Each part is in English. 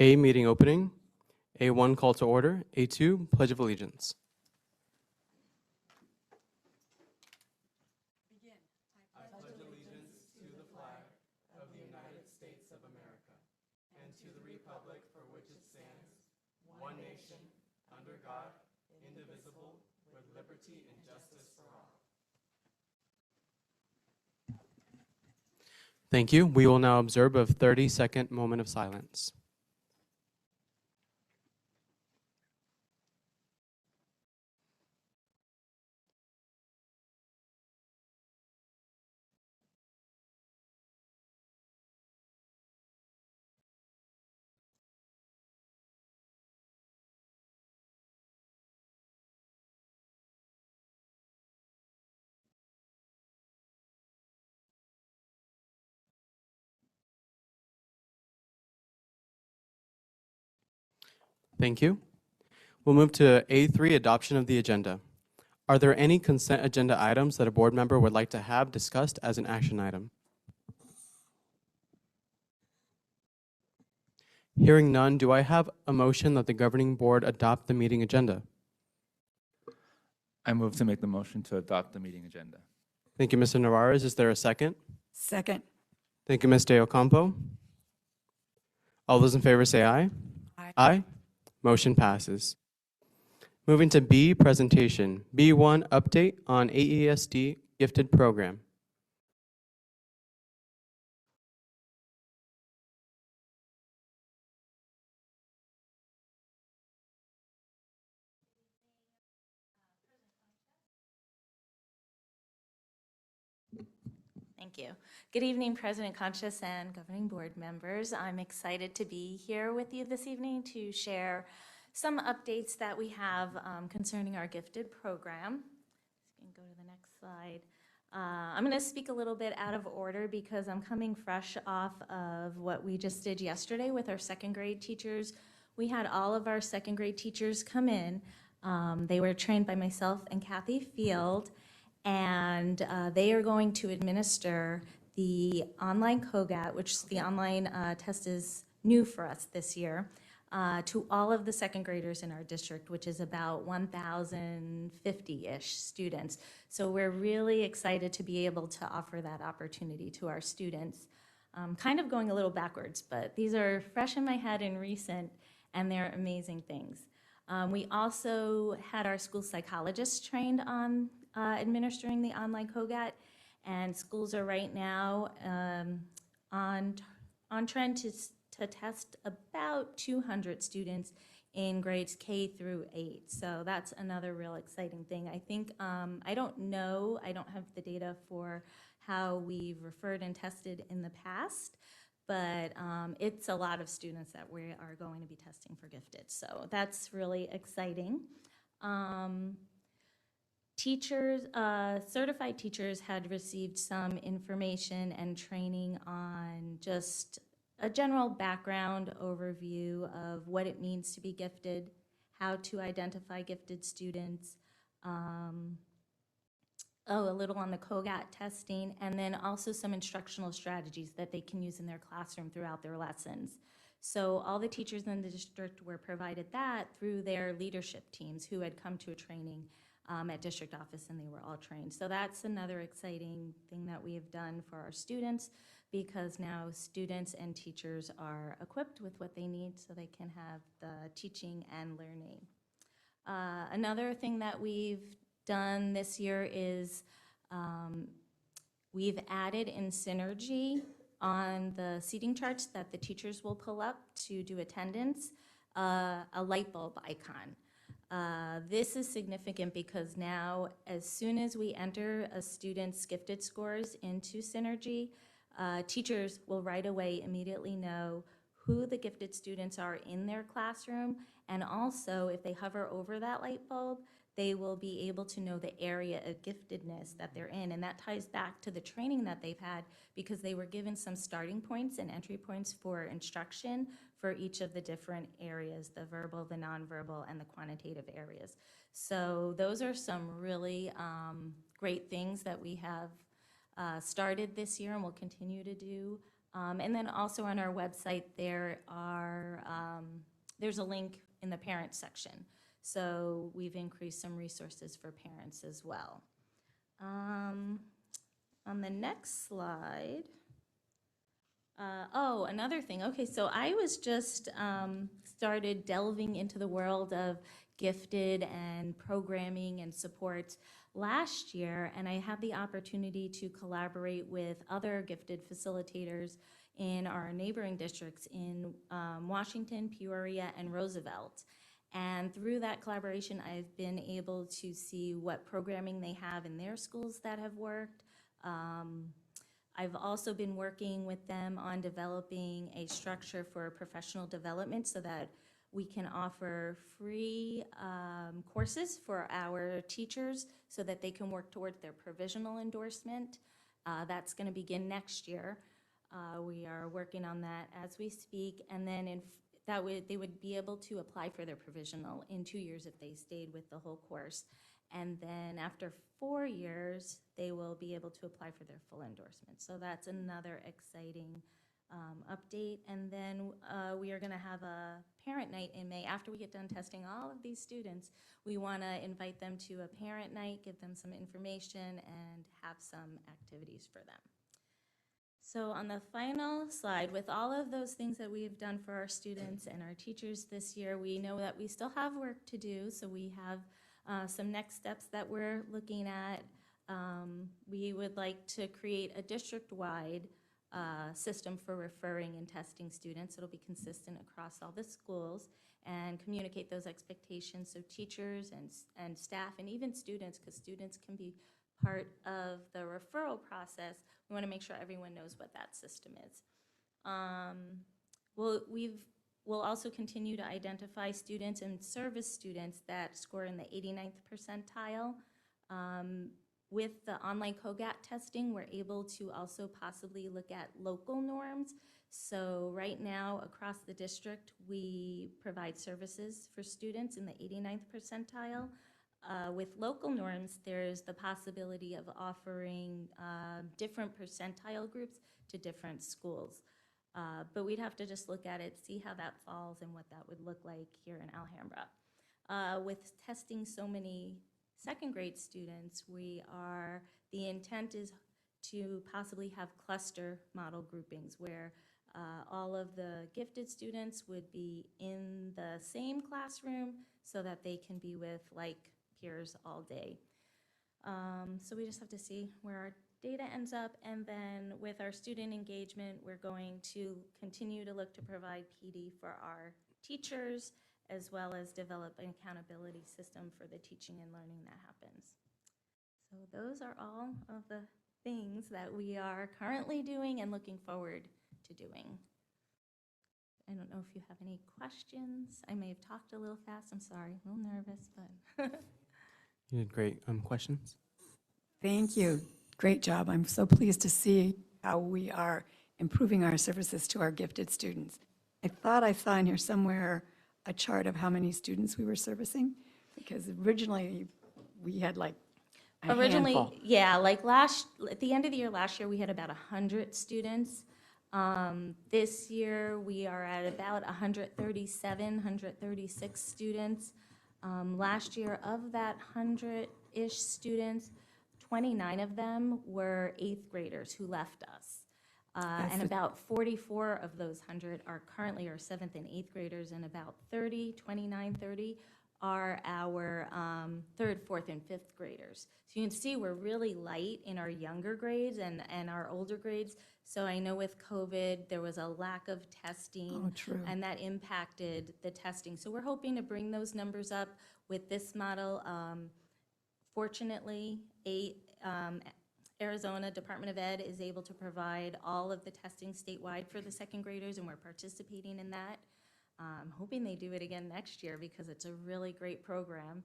A, meeting opening. A1, call to order. A2, pledge of allegiance. I pledge allegiance to the flag of the United States of America and to the republic for which it stands, one nation, under God, indivisible, with liberty and justice for all. Thank you. We will now observe a 30-second moment of silence. Thank you. We'll move to A3, adoption of the agenda. Are there any consent agenda items that a board member would like to have discussed as an action item? Hearing none, do I have a motion that the governing board adopt the meeting agenda? I move to make the motion to adopt the meeting agenda. Thank you, Mr. Narvaez. Is there a second? Second. Thank you, Ms. De Ocampo. All those in favor say aye. Aye. Aye. Motion passes. Moving to B, presentation. B1, update on AESD gifted program. Thank you. Good evening, President Conscious and governing board members. I'm excited to be here with you this evening to share some updates that we have concerning our gifted program. You can go to the next slide. I'm going to speak a little bit out of order because I'm coming fresh off of what we just did yesterday with our second grade teachers. We had all of our second grade teachers come in. They were trained by myself and Kathy Field, and they are going to administer the online COGAT, which the online test is new for us this year, to all of the second graders in our district, which is about 1,050-ish students. So we're really excited to be able to offer that opportunity to our students. Kind of going a little backwards, but these are fresh in my head and recent, and they're amazing things. We also had our school psychologists trained on administering the online COGAT, and schools are right now on trend to test about 200 students in grades K through 8. So that's another real exciting thing. I think, I don't have the data for how we've referred and tested in the past, but it's a lot of students that we are going to be testing for gifted. So that's really exciting. Teachers, certified teachers had received some information and training on just a general background overview of what it means to be gifted, how to identify gifted students, a little on the COGAT testing, and then also some instructional strategies that they can use in their classroom throughout their lessons. So all the teachers in the district were provided that through their leadership teams who had come to a training at district office, and they were all trained. So that's another exciting thing that we have done for our students, because now students and teachers are equipped with what they need so they can have the teaching and learning. Another thing that we've done this year is we've added in Synergy on the seating charts that the teachers will pull up to do attendance, a light bulb icon. This is significant because now, as soon as we enter a student's gifted scores into Synergy, teachers will right away immediately know who the gifted students are in their classroom, and also if they hover over that light bulb, they will be able to know the area of giftedness that they're in, and that ties back to the training that they've had, because they were given some starting points and entry points for instruction for each of the different areas, the verbal, the nonverbal, and the quantitative areas. So those are some really great things that we have started this year and will continue to do And then also on our website, there's a link in the parent section. So we've increased some resources for parents as well. On the next slide, another thing. Okay, so I was just started delving into the world of gifted and programming and support last year, and I had the opportunity to collaborate with other gifted facilitators in our neighboring districts in Washington, Peoria, and Roosevelt. And through that collaboration, I've been able to see what programming they have in their schools that have worked. I've also been working with them on developing a structure for professional development so that we can offer free courses for our teachers so that they can work towards their provisional endorsement. That's going to begin next year. We are working on that as we speak, and then that way they would be able to apply for their provisional in 2 years if they stayed with the whole course. And then after 4 years, they will be able to apply for their full endorsement. So that's another exciting update. And then we are going to have a parent night in May. After we get done testing all of these students, we want to invite them to a parent night, give them some information, and have some activities for them. So on the final slide, with all of those things that we've done for our students and our teachers this year, we know that we still have work to do. So we have some next steps that we're looking at. We would like to create a district-wide system for referring and testing students. It'll be consistent across all the schools and communicate those expectations so teachers and staff and even students, because students can be part of the referral process, we want to make sure everyone knows what that system is. We'll also continue to identify students and service students that score in the 89th percentile. With the online COGAT testing, we're able to also possibly look at local norms. So right now, across the district, we provide services for students in the 89th percentile. With local norms, there's the possibility of offering different percentile groups to different schools. But we'd have to just look at it, see how that falls and what that would look like here in Alhambra. With testing so many second grade students, the intent is to possibly have cluster model groupings where all of the gifted students would be in the same classroom so that they can be with like peers all day. So we just have to see where our data ends up, and then with our student engagement, we're going to continue to look to provide PD for our teachers, as well as develop an accountability system for the teaching and learning that happens. So those are all of the things that we are currently doing and looking forward to doing. I don't know if you have any questions. I may have talked a little fast. I'm sorry, a little nervous, but. You did great. Questions? Thank you. Great job. I'm so pleased to see how we are improving our services to our gifted students. I thought I saw in here somewhere a chart of how many students we were servicing, because originally we had like a handful. Yeah, like at the end of the year last year, we had about 100 students. This year, we are at about 137, 136 students. Last year, of that 100-ish students, 29 of them were 8th graders who left us. And about 44 of those 100 are currently our 7th and 8th graders, and about 30 are our 3rd, 4th, and 5th graders. So you can see we're really light in our younger grades and our older grades. So I know with COVID, there was a lack of testing. Oh, true. And that impacted the testing. So we're hoping to bring those numbers up with this model. Fortunately, Arizona Department of Ed is able to provide all of the testing statewide for the second graders, and we're participating in that. I'm hoping they do it again next year because it's a really great program.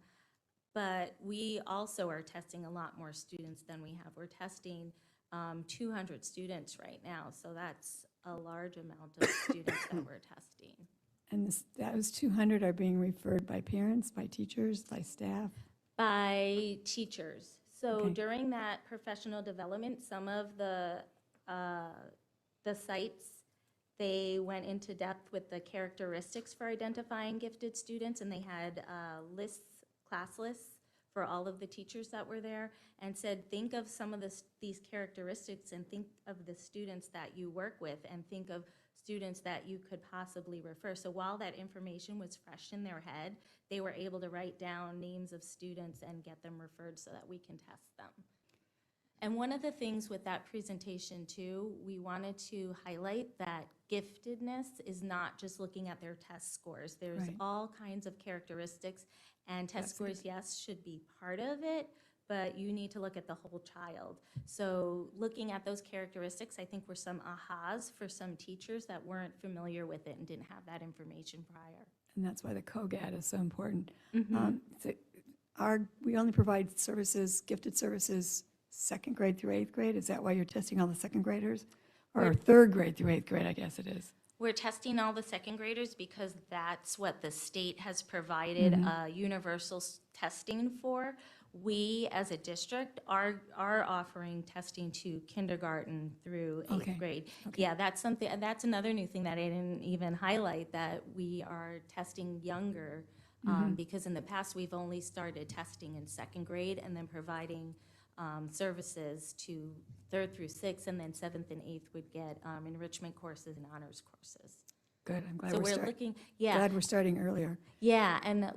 But we also are testing a lot more students than we have. We're testing 200 students right now, so that's a large amount of students that we're testing. And those 200 are being referred by parents, by teachers, by staff? By teachers. So Okay. during that professional development, some of the the sites. They went into depth with the characteristics for identifying gifted students, and they had class lists for all of the teachers that were there, and said, think of some of these characteristics and think of the students that you work with and think of students that you could possibly refer. So while that information was fresh in their head, they were able to write down names of students and get them referred so that we can test them. And one of the things with that presentation too, we wanted to highlight that giftedness is not just looking at their test scores. There's Right. all kinds of characteristics, and test That's scores, yes, should be part of it, but you need to look at the whole child. So looking at those characteristics, I think were some ahas for some teachers that weren't familiar with it and didn't have that information prior. And that's why the COGAD is so important. Mm-hmm. We only provide services, gifted services, second grade through eighth grade? Is that why you're testing all the second graders? Or third grade through eighth grade, I guess it is. We're testing all the second graders because that's what the state has provided universal testing for. We, as a district, are offering testing to kindergarten through eighth grade. Okay. Yeah, that's another new thing that I didn't even highlight, that we are testing younger, because in the past, we've only started testing in second grade and then providing services to third through sixth, and then seventh and eighth would get enrichment courses and honors courses. Good, I'm glad So we're we're looking, yeah. glad we're starting earlier. Yeah, and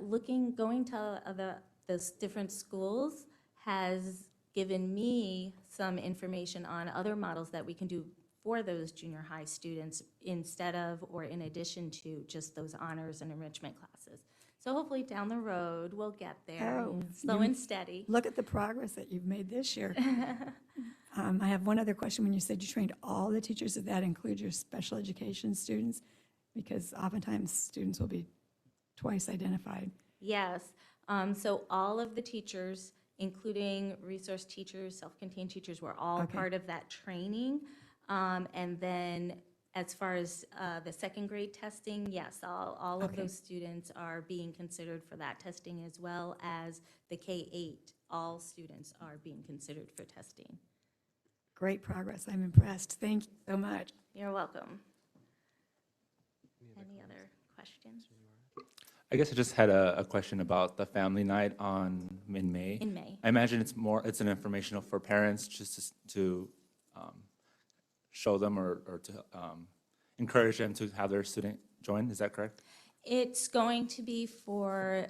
going to those different schools has given me some information on other models that we can do for those junior high students instead of or in addition to just those honors and enrichment classes. So hopefully down the road, we'll get there, Oh, slow and steady. Look at the progress that you've made this year. I have one other question. When you said you trained all the teachers, did that include your special education students? Because oftentimes students will be twice identified. Yes, so all of the teachers, including resource teachers, self-contained teachers, were all Okay. part of that training. And then as far as the second grade testing, yes, all of Okay. those students are being considered for that testing, as well as the K-8. All students are being considered for testing. Great progress. I'm impressed. Thank you so much. You're welcome. Any other questions? I guess I just had a question about the family night in May. In May. I imagine it's an informational for parents just to show them or to encourage them to have their student join. Is that correct? It's going to be for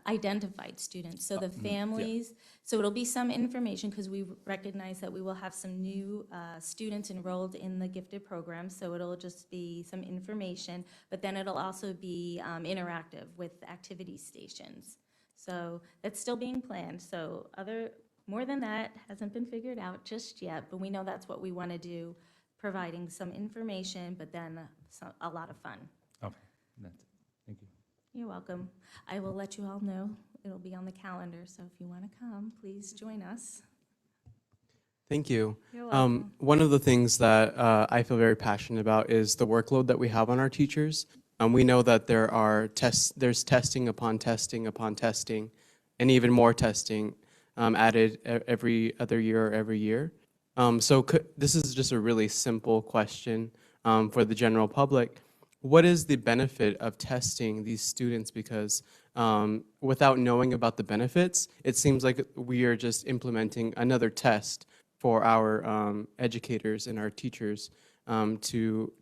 identified students, so the families, so it'll be some information, because we recognize that we will have some new students enrolled in the gifted program, so it'll just be some information, but then it'll also be interactive with activity stations. So that's still being planned, so more than that hasn't been figured out just yet, but we know that's what we want to do, providing some information, but then a lot of fun. Okay, that's it. Thank you. You're welcome. I will let you all know. It'll be on the calendar, so if you want to come, please join us. Thank you. You're welcome. One of the things that I feel very passionate about is the workload that we have on our teachers. We know that there's testing upon testing upon testing, and even more testing added every other year or every year. This is just a really simple question for the general public. What is the benefit of testing these students? Because without knowing about the benefits, it seems like we are just implementing another test for our educators and our teachers to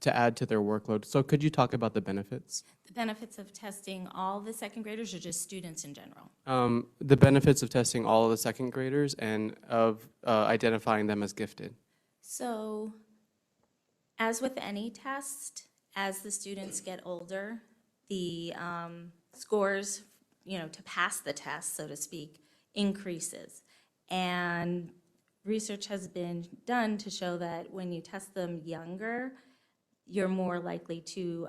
add to their workload. So could you talk about the benefits? The benefits of testing all the second graders or just students in general? The benefits of testing all of the second graders and of identifying them as gifted. So, as with any test, as the students get older, the scores, to pass the test, so to speak, increases. And research has been done to show that when you test them younger, you're more likely to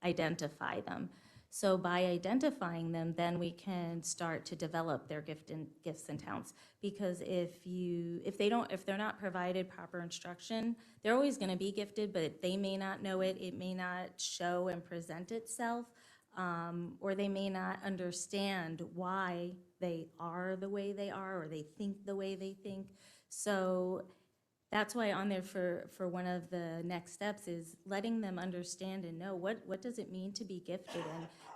identify them. So by identifying them, then we can start to develop their gifts and talents. Because if they're not provided proper instruction, they're always going to be gifted, but they may not know it. It may not show and present itself, or they may not understand why they are the way they are, or they think the way they think. So that's why on there for one of the next steps is letting them understand and know what does it mean to be gifted,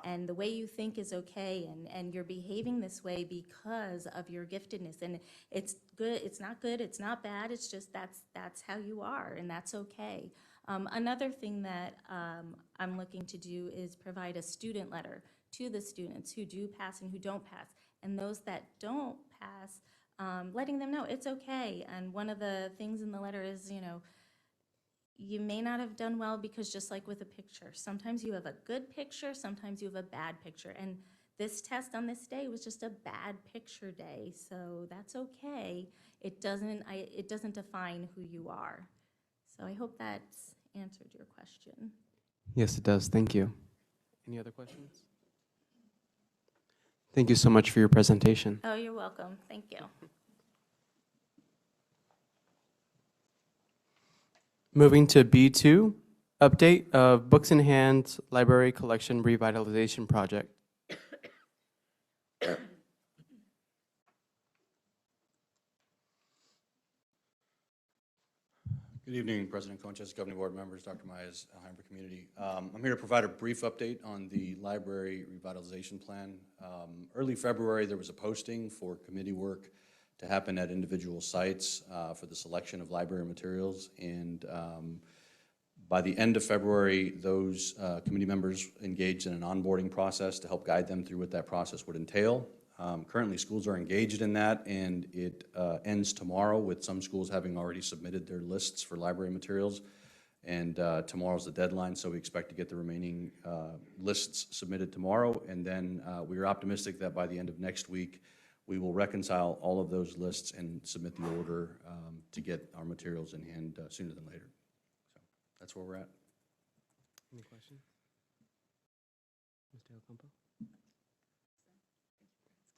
and the way you think is okay, and you're behaving this way because of your giftedness. And it's good, it's not bad, it's just that's how you are, and that's okay. Another thing that I'm looking to do is provide a student letter to the students who do pass and who don't pass. And those that don't pass, letting them know it's okay. And one of the things in the letter is, you may not have done well because just like with a picture, sometimes you have a good picture, sometimes you have a bad picture. And this test on this day was just a bad picture day, so that's okay. It doesn't define who you are. So I hope that's answered your question. Yes, it does. Thank you. Any other questions? Thank you so much for your presentation. Oh, you're welcome. Thank you. Moving to B2, update of Books in Hand Library Collection Revitalization Project. Good evening, President Conchas, Governing Board members, Dr. Myers, Alhambra community. I'm here to provide a brief update on the library revitalization plan. Early February, there was a posting for committee work to happen at individual sites for the selection of library materials. And by the end of February, those committee members engaged in an onboarding process to help guide them through what that process would entail. Currently, schools are engaged in that, and it ends tomorrow, with some schools having already submitted their lists for library materials. And tomorrow's the deadline, so we expect to get the remaining lists submitted tomorrow. And then we are optimistic that by the end of next week, we will reconcile all of those lists and submit the order to get our materials in hand sooner than later. So that's where we're at. Any questions? Mr. Ocampo?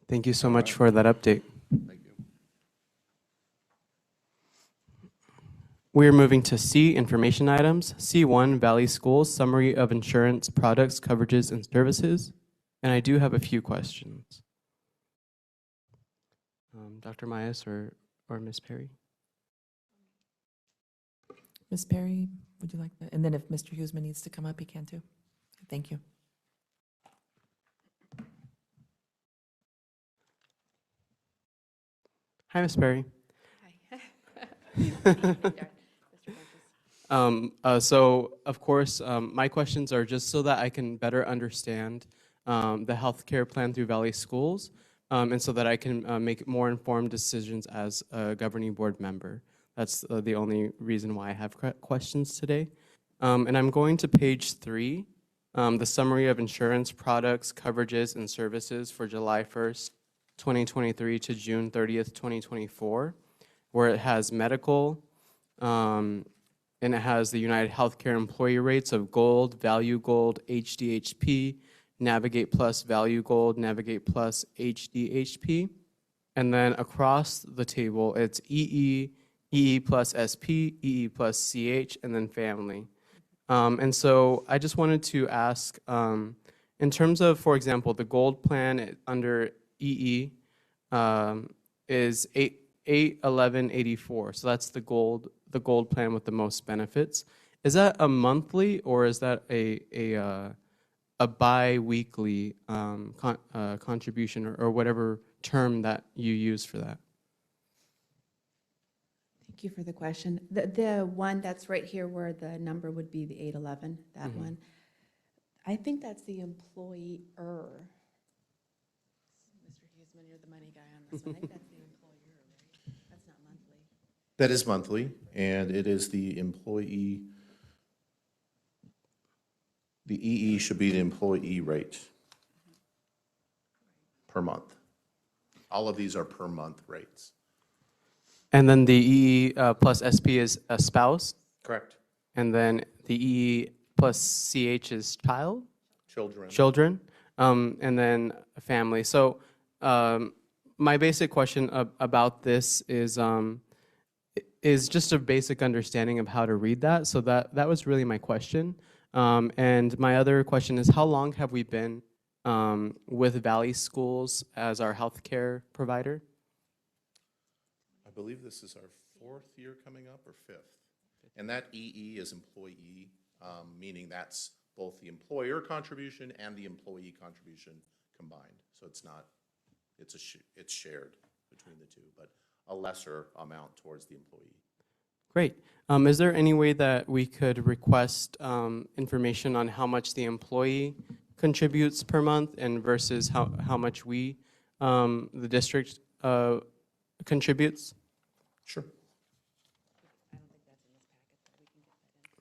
Thank you so much for that update. Thank you. We are moving to C, information items. C1, Valley Schools, summary of insurance products, coverages, and services. And I do have a few questions. Dr. Myers or Ms. Perry? Ms. Perry, would you like that? And then if Mr. Huseman needs to come up, he can too. Thank you. Hi, Ms. Perry. So, of course, my questions are just so that I can better understand the healthcare plan through Valley Schools, and so that I can make more informed decisions as a governing board member. That's the only reason why I have questions today. And I'm going to page 3, the summary of insurance products, coverages, and services for July 1st, 2023 to June 30th, 2024, where it has medical, and it has the United Healthcare employee rates of Gold, Value Gold, HDHP, Navigate Plus, Value Gold, Navigate Plus, HDHP. And then across the table, it's EE, EE plus SP, EE plus CH, and then family. And so I just wanted to ask, in terms of, for example, the Gold plan under EE is 81184. So that's the gold plan with the most benefits. Is that a monthly, or is that a bi-weekly contribution, or whatever term that you use for that? Thank you for the question. The one that's right here where the number would be the 811, that one, I think that's the employer. Mr. Huseman, you're the money guy on this one. I think that's the employer, right? That's not monthly. That is monthly, and it is the employee. The EE should be the employee rate per month. All of these are per month rates. And then the EE plus SP is a spouse, Correct. and then the EE plus CH is children, and then a family. So my basic question about this is just a basic understanding of how to read that. So that was really my question. And my other question is, how long have we been with Valley Schools as our healthcare provider? I believe this is our fourth year coming up, or fifth? And that EE is employee, meaning that's both the employer contribution and the employee contribution combined. So it's not, it's shared between the two, but a lesser amount towards the employee. Great. Is there any way that we could request information on how much the employee contributes per month and versus how much we, the district, contributes? Sure.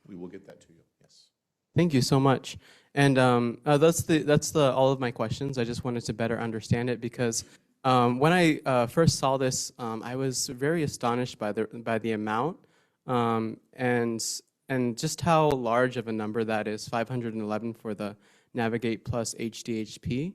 We will get that to you, yes. Thank you so much. And that's all of my questions. I just wanted to better understand it because when I first saw this, I was very astonished by the amount and just how large of a number that is, 511 for the Navigate Plus HDHP.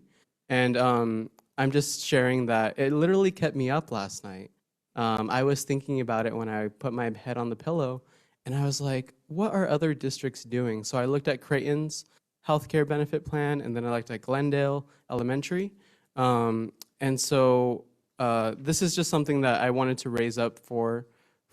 And I'm just sharing that it literally kept me up last night. I was thinking about it when I put my head on the pillow, and I was like, what are other districts doing? So I looked at Creighton's healthcare benefit plan, and then I looked at Glendale Elementary. And so this is just something that I wanted to raise up for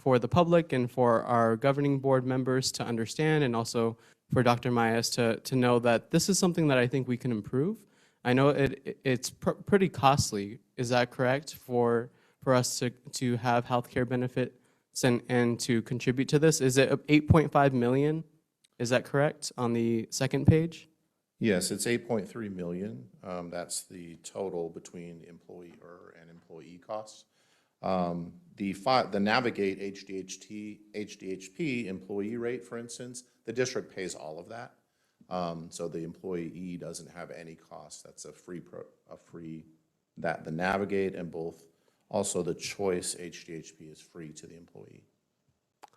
the public and for our governing board members to understand, and also for Dr. Mayes to know that this is something that I think we can improve. I know it's pretty costly, is that correct, for us to have healthcare benefits and to contribute to this? Is it 8.5 million? Is that correct on the second page? Yes, it's 8.3 million. That's the total between employer and employee costs. The Navigate HDHP employee rate, for instance, the district pays all of that. So the employee doesn't have any cost. That's a free, that the Navigate and both, also the Choice HDHP is free to the employee.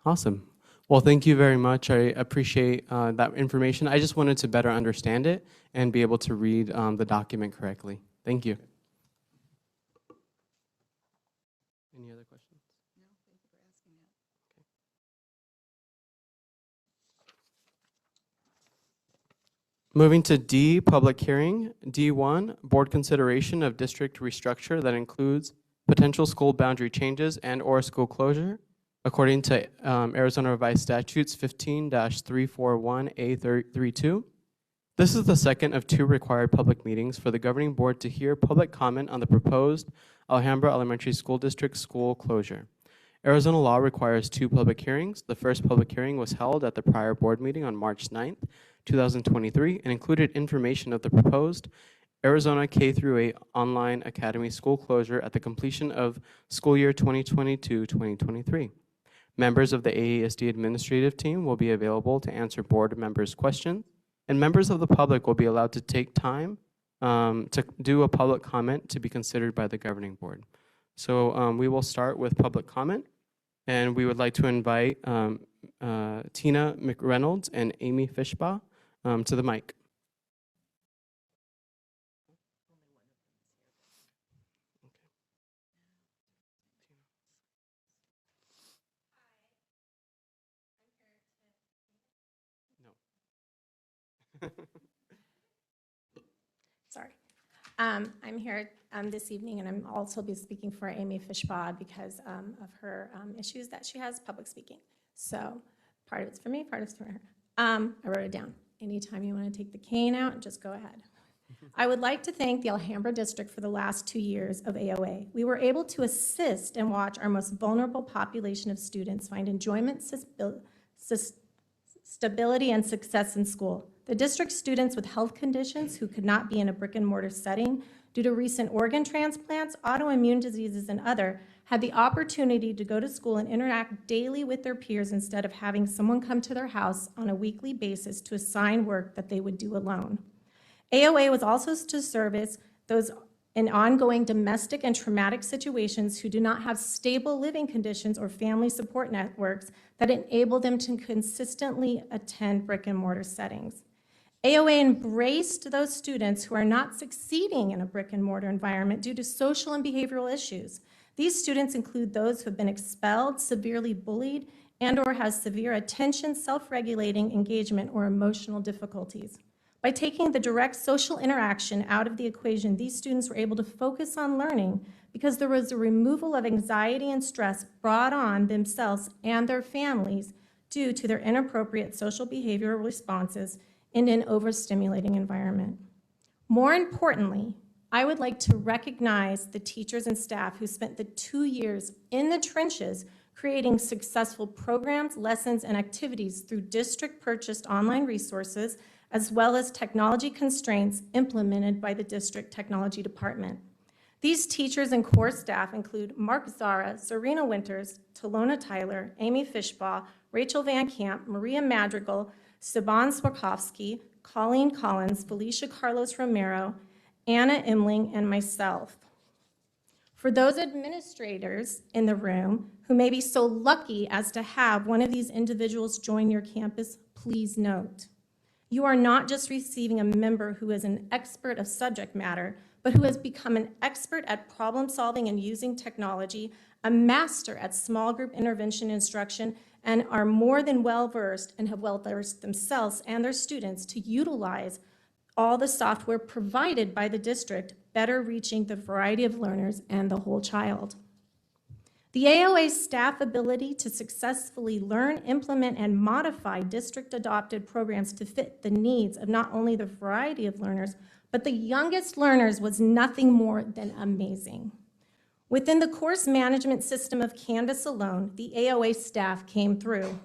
Awesome. Well, thank you very much. I appreciate that information. I just wanted to better understand it and be able to read the document correctly. Thank you. Any other questions? No, thank you for asking that. Okay. Moving to D, public hearing. D1, board consideration of district restructure that includes potential school boundary changes and/or school closure, according to Arizona Revised Statutes 15-341A32. This is the second of 2 required public meetings for the governing board to hear public comment on the proposed Alhambra Elementary School District school closure. Arizona law requires 2 public hearings. The first public hearing was held at the prior board meeting on March 9th, 2023, and included information of the proposed Arizona K-8 online academy school closure at the completion of school year 2022-2023. Members of the AESD administrative team will be available to answer board members' questions, and members of the public will be allowed to take time to do a public comment to be considered by the governing board. So we will start with public comment, and we would like to invite Tina McReynolds and Amy Fishbaugh to the mic. Sorry. I'm here this evening, and I'm also be speaking for Amy Fishbaugh because of her issues that she has public speaking. So part of it's for me, part of it's for her. I wrote it down. Anytime you want to take the cane out, just go ahead. I would like to thank the Alhambra District for the last 2 years of AOA. We were able to assist and watch our most vulnerable population of students find enjoyment, stability, and success in school. The district students with health conditions who could not be in a brick and mortar setting due to recent organ transplants, autoimmune diseases, and other, had the opportunity to go to school and interact daily with their peers instead of having someone come to their house on a weekly basis to assign work that they would do alone. AOA was also to service those in ongoing domestic and traumatic situations who do not have stable living conditions or family support networks that enable them to consistently attend brick and mortar settings. AOA embraced those students who are not succeeding in a brick and mortar environment due to social and behavioral issues. These students include those who have been expelled, severely bullied, and/or has severe attention, self-regulating, engagement, or emotional difficulties. By taking the direct social interaction out of the equation, these students were able to focus on learning because there was a removal of anxiety and stress brought on themselves and their families due to their inappropriate social behavioral responses in an overstimulating environment. More importantly, I would like to recognize the teachers and staff who spent the 2 years in the trenches creating successful programs, lessons, and activities through district-purchased online resources, as well as technology constraints implemented by the district technology department. These teachers and core staff include Mark Zara, Serena Winters, Talona Tyler, Amy Fishbaugh, Rachel Van Camp, Maria Madrigal, Saban Swakowski, Colleen Collins, Felicia Carlos Romero, Anna Imling, and myself. For those administrators in the room who may be so lucky as to have one of these individuals join your campus, please note, you are not just receiving a member who is an expert of subject matter, but who has become an expert at problem solving and using technology, a master at small group intervention instruction, and are more than well-versed and have well-versed themselves and their students to utilize all the software provided by the district, better reaching the variety of learners and the whole child. The AOA's staff ability to successfully learn, implement, and modify district-adopted programs to fit the needs of not only the variety of learners, but the youngest learners was nothing more than amazing. Within the course management system of Canvas alone, the AOA staff came through.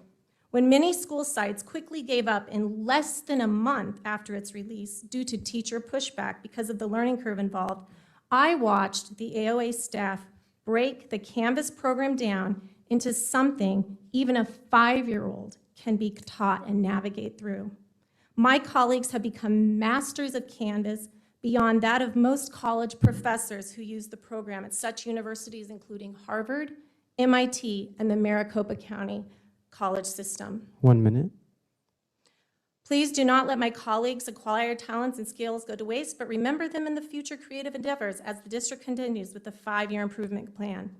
When many school sites quickly gave up in less than a month after its release due to teacher pushback because of the learning curve involved, I watched the AOA staff break the Canvas program down into something even a 5-year-old can be taught and navigate through. My colleagues have become masters of Canvas beyond that of most college professors who use the program at such universities including Harvard, MIT, and the Maricopa County College System. 1 minute. Please do not let my colleagues' acquired talents and skills go to waste, but remember them in the future creative endeavors as the district continues with the 5-year improvement plan.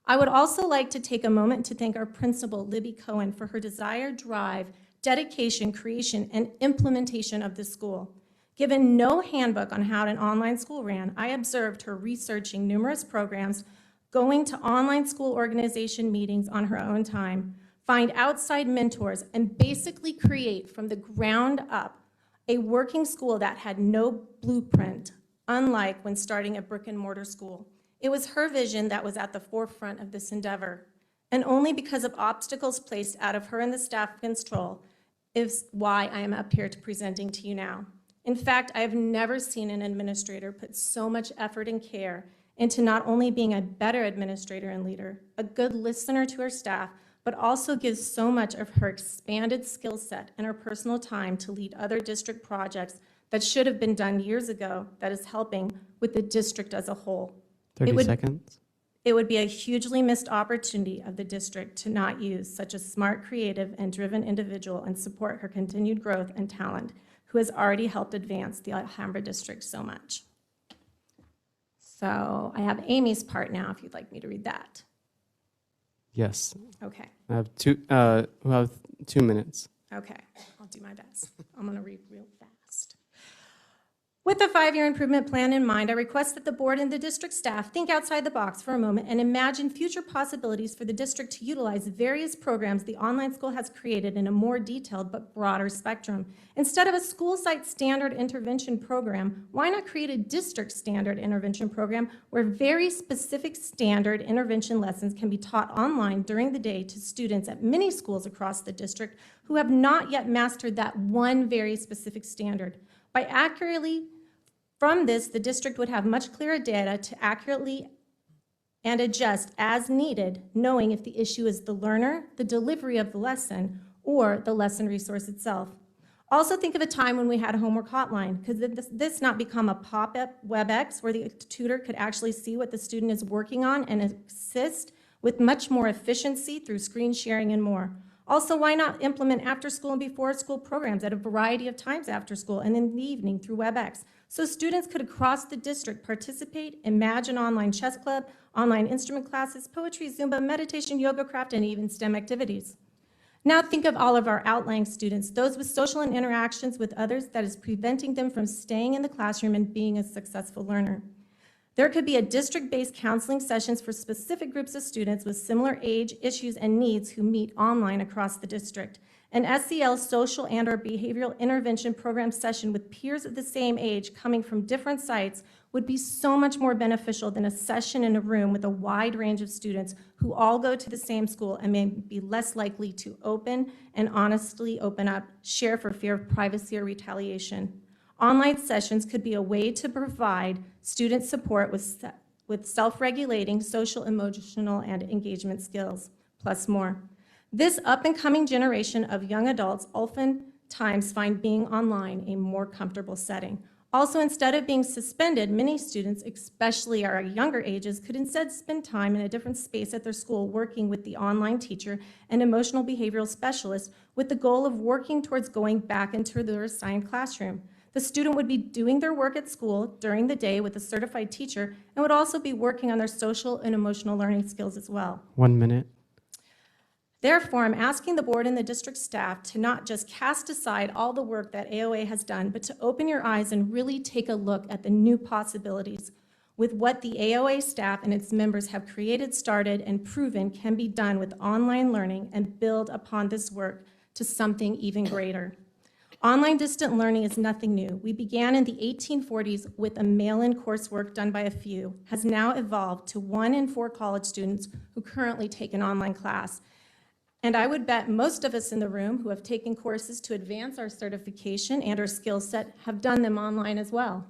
I would also like to take a moment to thank our principal, Libby Cohen, for her desire, drive, dedication, creation, and implementation of this school. Given no handbook on how an online school ran, I observed her researching numerous programs, going to online school organization meetings on her own time, find outside mentors, and basically create from the ground up a working school that had no blueprint, unlike when starting a brick and mortar school. It was her vision that was at the forefront of this endeavor, and only because of obstacles placed out of her and the staff control is why I am up here presenting to you now. In fact, I have never seen an administrator put so much effort and care into not only being a better administrator and leader, a good listener to her staff, but also gives so much of her expanded skill set and her personal time to lead other district projects that should have been done years ago that is helping with the district as a whole. 30 seconds. It would be a hugely missed opportunity of the district to not use such a smart, creative, and driven individual and support her continued growth and talent, who has already helped advance the Alhambra district so much. So I have Amy's part now, if you'd like me to read that. Yes. Okay, I have we have 2 minutes. okay, I'll do my best. I'm gonna read real fast. With the 5-year improvement plan in mind, I request that the board and the district staff think outside the box for a moment and imagine future possibilities for the district to utilize various programs the online school has created in a more detailed but broader spectrum. Instead of a school site standard intervention program, why not create a district standard intervention program where very specific standard intervention lessons can be taught online during the day to students at many schools across the district who have not yet mastered that one very specific standard. By accurately From this, the district would have much clearer data to accurately and adjust as needed, knowing if the issue is the learner, the delivery of the lesson, or the lesson resource itself. Also think of a time when we had a homework hotline. Could this not become a pop-up WebEx where the tutor could actually see what the student is working on and assist with much more efficiency through screen sharing and more? Also, why not implement after-school and before-school programs at a variety of times after school and in the evening through WebEx, so students could across the district participate, imagine online chess club, online instrument classes, poetry, Zumba, meditation, yoga, craft, and even STEM activities. Now think of all of our outlying students, those with social and interactions with others that is preventing them from staying in the classroom and being a successful learner. There could be a district-based counseling sessions for specific groups of students with similar age, issues, and needs who meet online across the district. An SEL social and/or behavioral intervention program session with peers of the same age coming from different sites would be so much more beneficial than a session in a room with a wide range of students who all go to the same school and may be less likely to open and honestly open up, share for fear of privacy or retaliation. Online sessions could be a way to provide student support with self-regulating social, emotional, and engagement skills, plus more. This up-and-coming generation of young adults oftentimes find being online a more comfortable setting. Also, instead of being suspended, many students, especially our younger ages, could instead spend time in a different space at their school working with the online teacher and emotional behavioral specialist with the goal of working towards going back into their assigned classroom. The student would be doing their work at school during the day with a certified teacher and would also be working on their social and emotional learning skills as well. 1 minute. Therefore, I'm asking the board and the district staff to not just cast aside all the work that AOA has done, but to open your eyes and really take a look at the new possibilities with what the AOA staff and its members have created, started, and proven can be done with online learning and build upon this work to something even greater. Online distant learning is nothing new. We began in the 1840s with a mail-in coursework done by a few, has now evolved to 1 in 4 college students who currently take an online class. And I would bet most of us in the room who have taken courses to advance our certification and our skill set have done them online as well.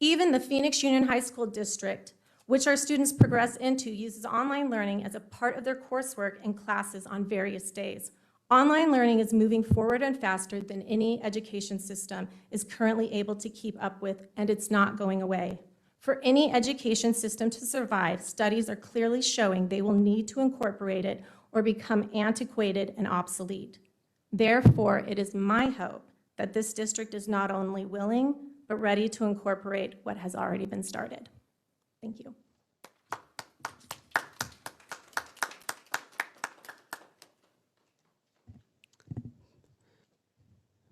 Even the Phoenix Union High School District, which our students progress into, uses online learning as a part of their coursework and classes on various days. Online learning is moving forward and faster than any education system is currently able to keep up with, and it's not going away. For any education system to survive, studies are clearly showing they will need to incorporate it or become antiquated and obsolete. Therefore, it is my hope that this district is not only willing, but ready to incorporate what has already been started. Thank you.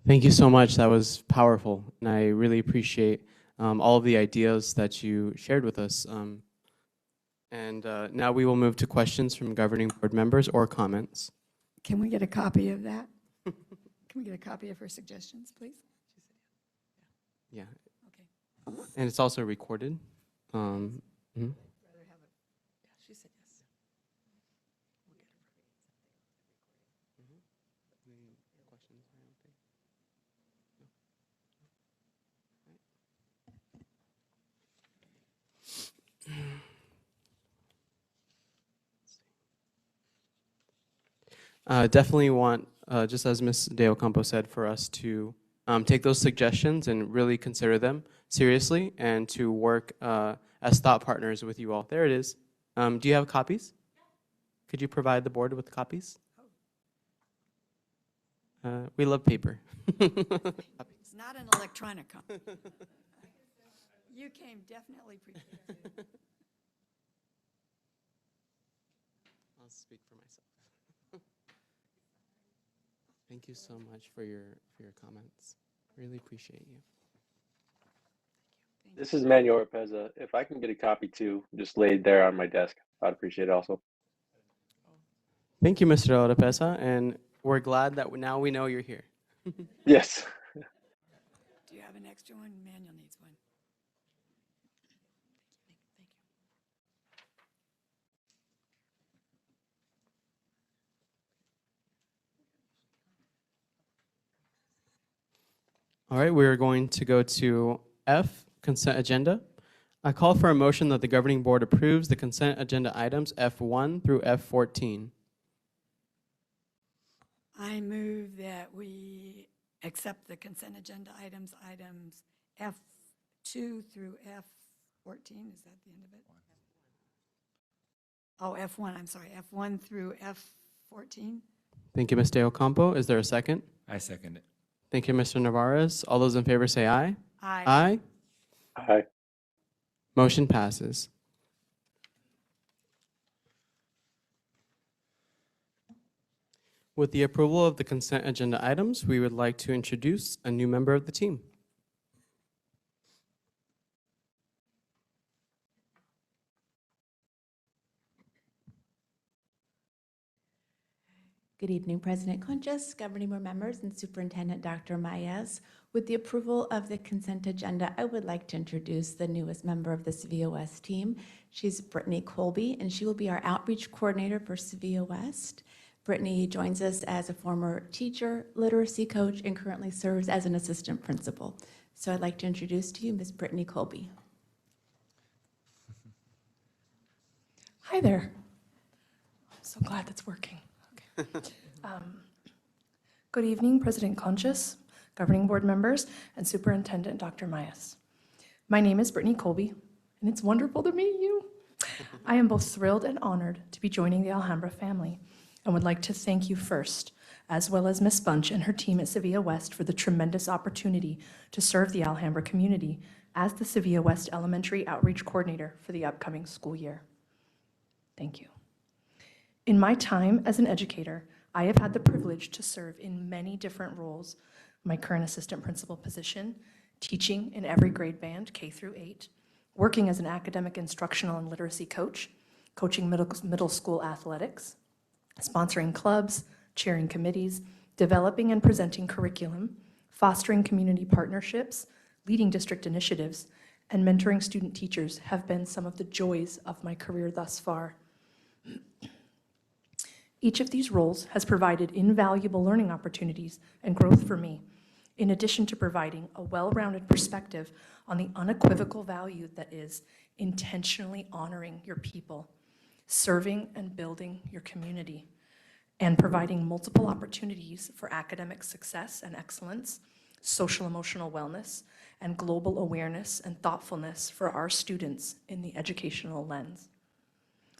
Thank you so much. That was powerful, and I really appreciate all of the ideas that you shared with us. Now we will move to questions from governing board members or comments. Can we get a copy of that? Can we get a copy of her suggestions, please? Yeah, Okay. and it's also recorded. Mhm. She said yes. Definitely want, just as Ms. De Ocampo said, for us to take those suggestions and really consider them seriously and to work as thought partners with you all. There it is. Do you have copies? Could you provide the board with copies? We love paper. It's not an electronic copy. You came definitely prepared. I'll speak for myself. Thank you so much for your comments. Really appreciate you. This is Manuel Orpeza. If I can get a copy too, just laid there on my desk, I'd appreciate it also. Thank you, Mr. Oropesa, and we're glad that now we know you're here. Yes. Do you have an extra one? Manuel needs one. All right, we're going to go to F, consent agenda. I call for a motion that the governing board approves the consent agenda items F1 through F14. I move that we accept the consent agenda items F2 through F14. Is that the end of it? Oh, F1, I'm sorry, F1 through F14. Thank you, Ms. De Ocampo. Is there a second? I second it. Thank you, Mr. Navarez. All those in favor say aye. Aye. Aye. Aye. Motion passes. With the approval of the consent agenda items, we would like to introduce a new member of the team. Good evening, President Conchas, governing board members, and Superintendent Dr. Maez. With the approval of the consent agenda, I would like to introduce the newest member of the Sevilla West team. She's Brittany Colby, and she will be our outreach coordinator for Sevilla West. Brittany joins us as a former teacher, literacy coach, and currently serves as an assistant principal. So I'd like to introduce to you Ms. Brittany Colby. Hi there. I'm so glad that's working. Okay. Good evening, President Conchas, governing board members, and Superintendent Dr. Maez. My name is Brittany Colby, and it's wonderful to meet you. I am both thrilled and honored to be joining the Alhambra family and would like to thank you first, as well as Ms. Bunch and her team at Sevilla West for the tremendous opportunity to serve the Alhambra community as the Sevilla West Elementary Outreach Coordinator for the upcoming school year. Thank you. In my time as an educator, I have had the privilege to serve in many different roles. My current assistant principal position, teaching in every grade band, K through 8, working as an academic instructional and literacy coach, coaching middle school athletics, sponsoring clubs, chairing committees, developing and presenting curriculum, fostering community partnerships, leading district initiatives, and mentoring student teachers have been some of the joys of my career thus far. Each of these roles has provided invaluable learning opportunities and growth for me, in addition to providing a well-rounded perspective on the unequivocal value that is intentionally honoring your people, serving and building your community, and providing multiple opportunities for academic success and excellence, social emotional wellness, and global awareness and thoughtfulness for our students in the educational lens.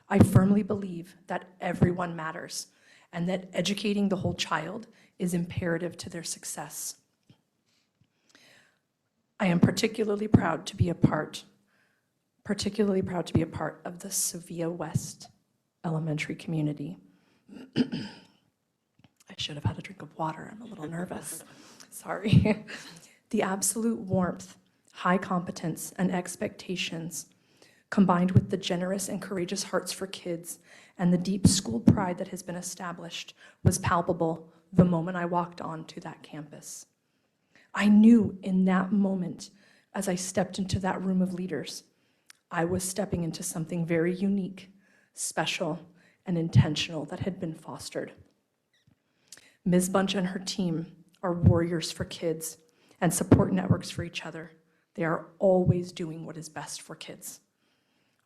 I firmly believe that everyone matters and that educating the whole child is imperative to their success. I am particularly proud to be a part of the Sevilla West elementary community. I should have had a drink of water. I'm a little nervous. Sorry. The absolute warmth, high competence, and expectations, combined with the generous and courageous hearts for kids and the deep school pride that has been established, was palpable the moment I walked onto that campus. I knew in that moment, as I stepped into that room of leaders, I was stepping into something very unique, special, and intentional that had been fostered. Ms. Bunch and her team are warriors for kids and support networks for each other. They are always doing what is best for kids.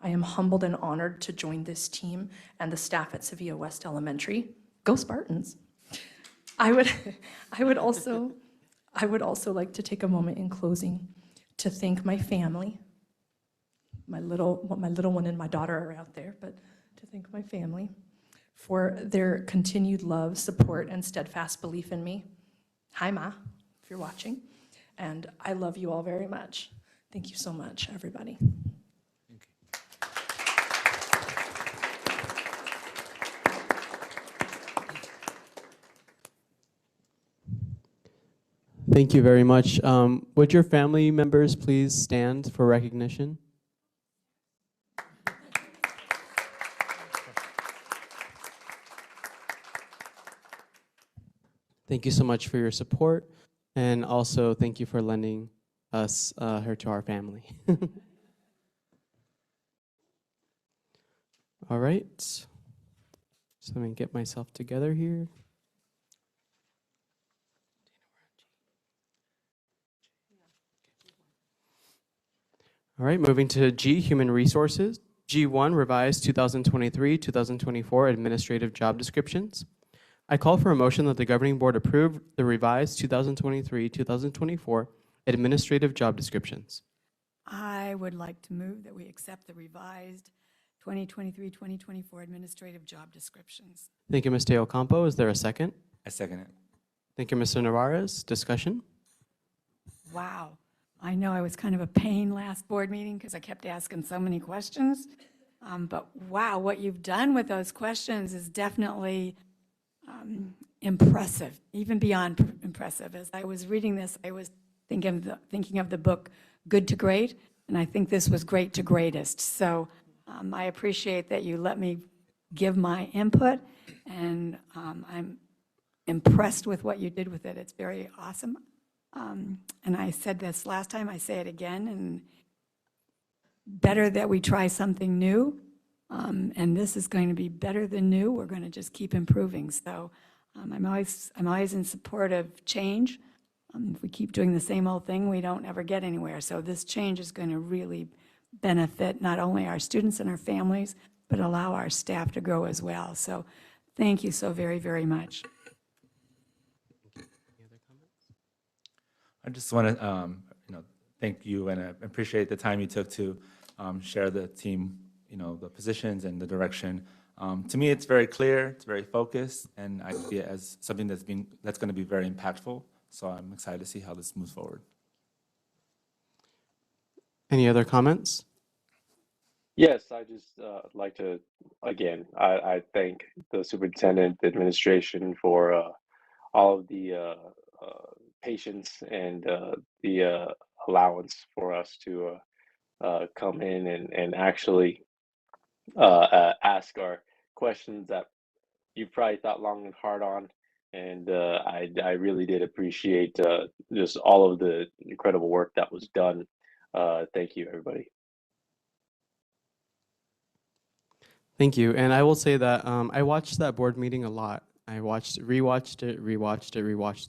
I am humbled and honored to join this team and the staff at Sevilla West Elementary. Go Spartans! I would also like to take a moment in closing to thank my family. My little one and my daughter are out there, but to thank my family for their continued love, support, and steadfast belief in me. Hi, Ma, if you're watching. And I love you all very much. Thank you so much, everybody. Thank you very much. Would your family members please stand for recognition? Thank you so much for your support, and also thank you for lending us her to our family. All right, so let me get myself together here. All right, moving to G, Human Resources. G1, Revised 2023-2024 Administrative Job Descriptions. I call for a motion that the Governing Board approve the revised 2023-2024 Administrative Job Descriptions. I would like to move that we accept the revised 2023-2024 administrative job descriptions. Thank you, Ms. Teocampo. Is there a second? I second it. Thank you, Mr. Navarez. Discussion? Wow. I know I was kind of a pain last board meeting because I kept asking so many questions. But wow, what you've done with those questions is definitely impressive, even beyond impressive. As I was reading this, I was thinking of the book Good to Great, and I think this was great to greatest. So I appreciate that you let me give my input, and I'm impressed with what you did with it. It's very awesome. And I said this last time, I say it again, and better that we try something new. And this is going to be better than new. We're going to just keep improving. So I'm always in support of change. If we keep doing the same old thing, we don't ever get anywhere. So this change is going to really benefit not only our students and our families, but allow our staff to grow as well. So thank you so very, very much. I just want to, thank you and I appreciate the time you took to share the team, the positions and the direction. To me, it's very clear, it's very focused, and I see it as something that's going to be very impactful. So I'm excited to see how this moves forward. Any other comments? Yes, I just like to, again, I thank the superintendent, the administration for all of the patience and the allowance for us to come in and actually ask our questions that you probably thought long and hard on. And I really did appreciate just all of the incredible work that was done. Thank you, everybody. Thank you. And I will say that I watched that board meeting a lot. I rewatched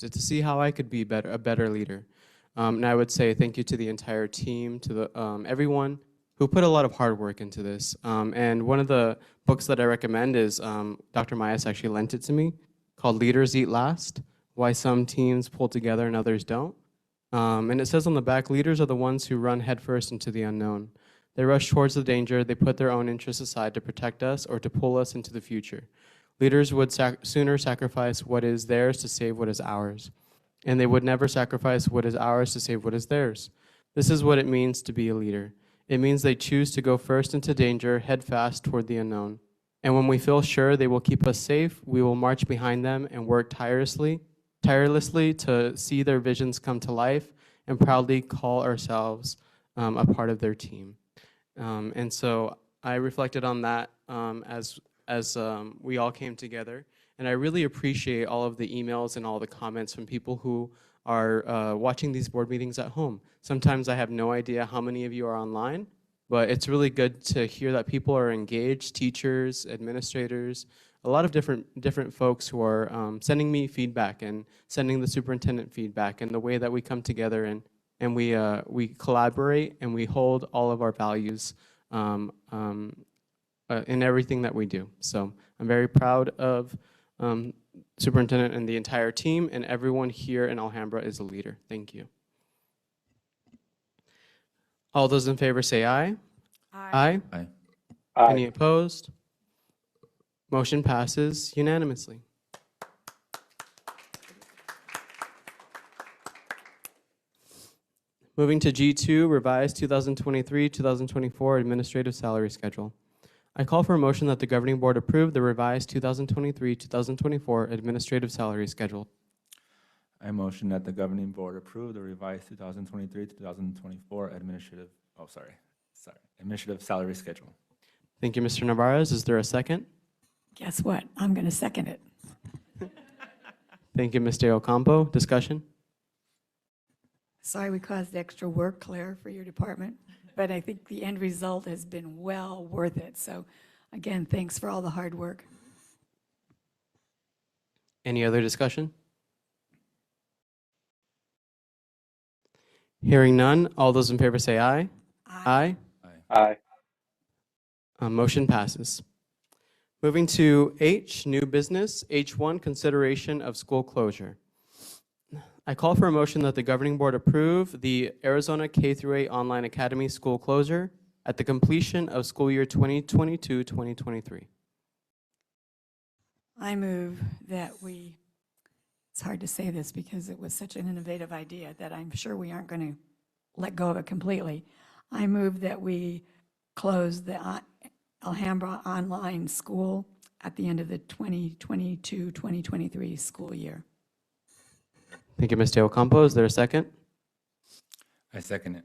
it to see how I could be a better leader. And I would say thank you to the entire team, to the everyone who put a lot of hard work into this. And one of the books that I recommend is Dr. Mayas actually lent it to me, called Leaders Eat Last: Why Some Teams Pull Together and Others Don't. And it says on the back, leaders are the ones who run headfirst into the unknown. They rush towards the danger, they put their own interests aside to protect us or to pull us into the future. Leaders would sooner sacrifice what is theirs to save what is ours. And they would never sacrifice what is ours to save what is theirs. This is what it means to be a leader. It means they choose to go first into danger, head fast toward the unknown. And when we feel sure they will keep us safe, we will march behind them and work tirelessly to see their visions come to life and proudly call ourselves a part of their team. And so I reflected on that as we all came together. And I really appreciate all of the emails and all the comments from people who are watching these board meetings at home. Sometimes I have no idea how many of you are online, but it's really good to hear that people are engaged, teachers, administrators, a lot of different folks who are sending me feedback and sending the superintendent feedback, and the way that we come together and we collaborate and we hold all of our values in everything that we do. So I'm very proud of superintendent and the entire team, and everyone here in Alhambra is a leader. Thank you. All those in favor say aye. Aye. Aye. Aye. Any opposed? Motion passes unanimously. Moving to G2, revised 2023-2024 administrative salary schedule. I call for a motion that the governing board approve the revised 2023-2024 administrative salary schedule. I motion that the governing board approve the revised 2023-2024 administrative salary schedule. Thank you, Mr. Navarez. Is there a second? Guess what? I'm going to second it. Thank you, Ms. De Ocampo. Discussion? Sorry we caused extra work, Claire, for your department, but I think the end result has been well worth it. So again, thanks for all the hard work. Any other discussion? Hearing none, all those in favor say aye. Aye. Aye. Motion passes. Moving to H, new business. H1, consideration of school closure. I call for a motion that the governing board approve the Arizona K-8 Online Academy school closure at the completion of school year 2022-2023. I move that it's hard to say this because it was such an innovative idea that I'm sure we aren't going to let go of it completely. I move that we close the Alhambra online school at the end of the 2022-2023 school year. Thank you, Ms. De Ocampo. Is there a second? I second it.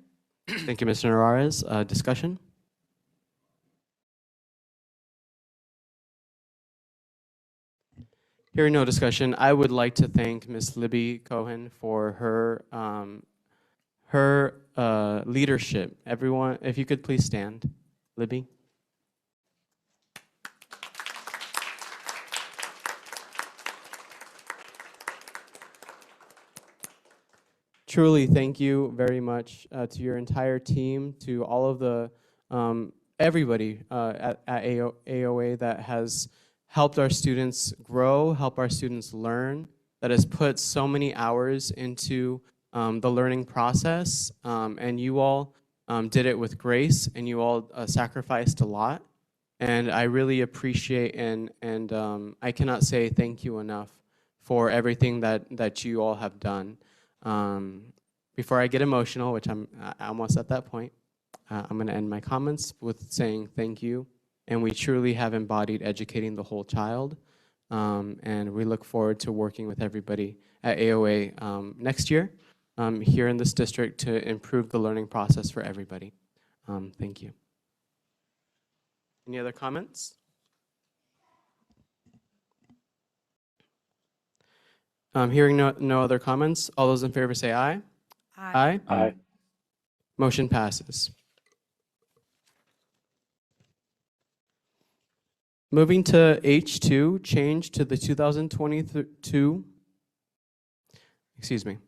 Thank you, Mr. Narvaez. Discussion? Hearing no discussion, I would like to thank Ms. Libby Cohen for her leadership. Everyone, if you could please stand. Libby. Truly, thank you very much to your entire team, to all of the everybody at AOA that has helped our students grow, help our students learn, that has put so many hours into the learning process, and you all did it with grace, and you all sacrificed a lot, and I really appreciate and I cannot say thank you enough for everything that you all have done. Before I get emotional, which I'm almost at that point, I'm going to end my comments with saying thank you. And we truly have embodied educating the whole child. And we look forward to working with everybody at AOA next year here in this district to improve the learning process for everybody. Thank you. Any other comments? Hearing no other comments, all those in favor say aye. Aye. Aye. Motion passes. Moving to H2, change to the 2022, excuse me,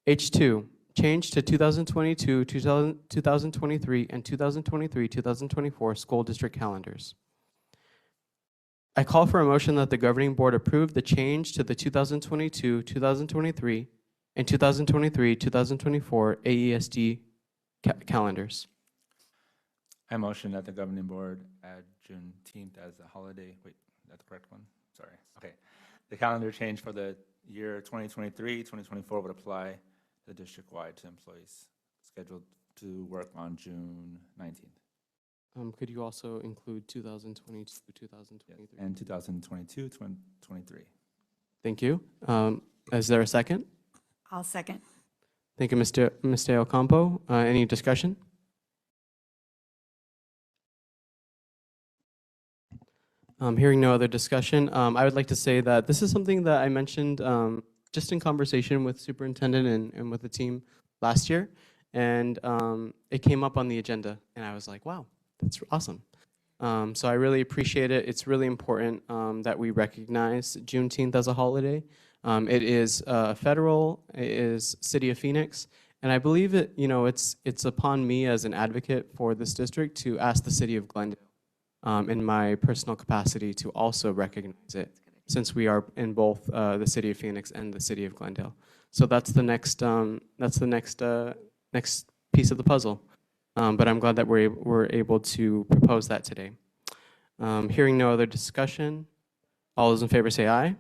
H2, change to 2022, 2023, and 2023-2024 school district calendars. I call for a motion that the governing board approve the change to the 2022, 2023, and 2023-2024 AESD calendars. I motion that the governing board add Juneteenth as a holiday. Wait, is that the correct one? Sorry. Okay. The calendar change for the year 2023, 2024 would apply to the district-wide to employees scheduled to work on June 19th. Could you also include 2022, 2023? And 2022, 2023. Thank you. Is there a second? I'll second. Thank you, Mr. Ocampo. Any discussion? Hearing no other discussion, I would like to say that this is something that I mentioned just in conversation with superintendent and with the team last year, and it came up on the agenda, and I was like, wow, that's awesome. So I really appreciate it. It's really important that we recognize Juneteenth as a holiday. It is federal, it is City of Phoenix, and I believe it, it's upon me as an advocate for this district to ask the City of Glendale in my personal capacity to also recognize it, since we are in both the City of Phoenix and the City of Glendale. So that's the next next piece of the puzzle. But I'm glad that we're able to propose that today. Hearing no other discussion, all those in favor say aye.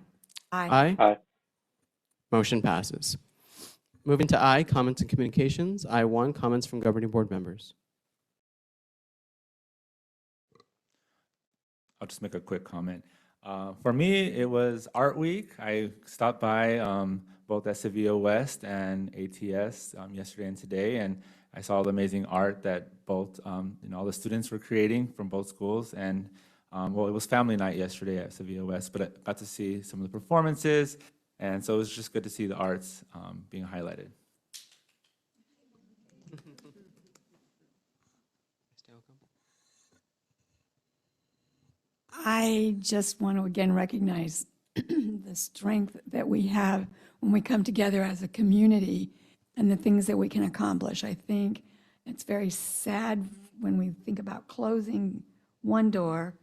Aye. Aye. Motion passes. Moving to I, comments and communications. I1, comments from governing board members. I'll just make a quick comment. For me, it was Art Week. I stopped by both at Sevilla West and ATS yesterday and today, and I saw the amazing art that both all the students were creating from both schools. And well, it was family night yesterday at Sevilla West, but I got to see some of the performances, and so it was just good to see the arts being highlighted. I just want to again recognize the strength that we have when we come together as a community and the things that we can accomplish. I think it's very sad when we think about closing one door,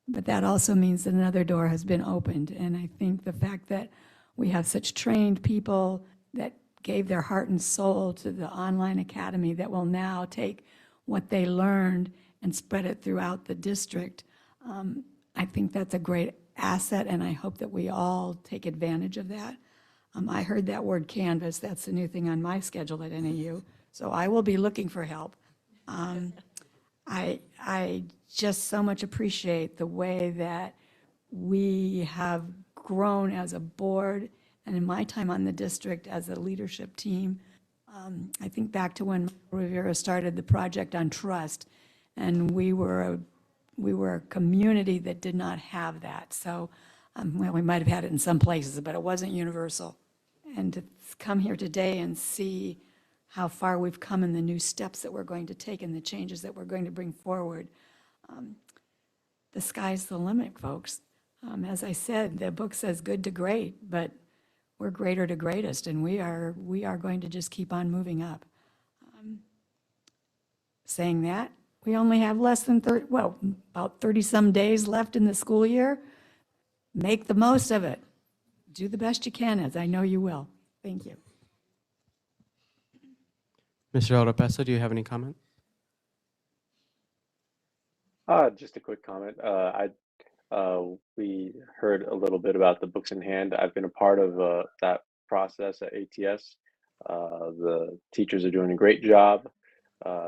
but that also means that another door has been opened. And I think the fact that we have such trained people that gave their heart and soul to the online academy that will now take what they learned and spread it throughout the district, I think that's a great asset, and I hope that we all take advantage of that. I heard that word canvas. That's the new thing on my schedule at NAU, so I will be looking for help. I just so much appreciate the way that we have grown as a board, and in my time on the district as a leadership team. I think back to when Rivera started the project on trust, and we were a community that did not have that. So Well, we might have had it in some places, but it wasn't universal. And to come here today and see how far we've come and the new steps that we're going to take and the changes that we're going to bring forward, the sky's the limit, folks. As I said, the book says good to great, but we're greater to greatest, and we are going to just keep on moving up. Saying that, we only have less than about 30-some days left in the school year. Make the most of it. Do the best you can, as I know you will. Thank you. Mr. Oropesa, do you have any comment? Just a quick comment. We heard a little bit about the books in hand. I've been a part of that process at ATS. The teachers are doing a great job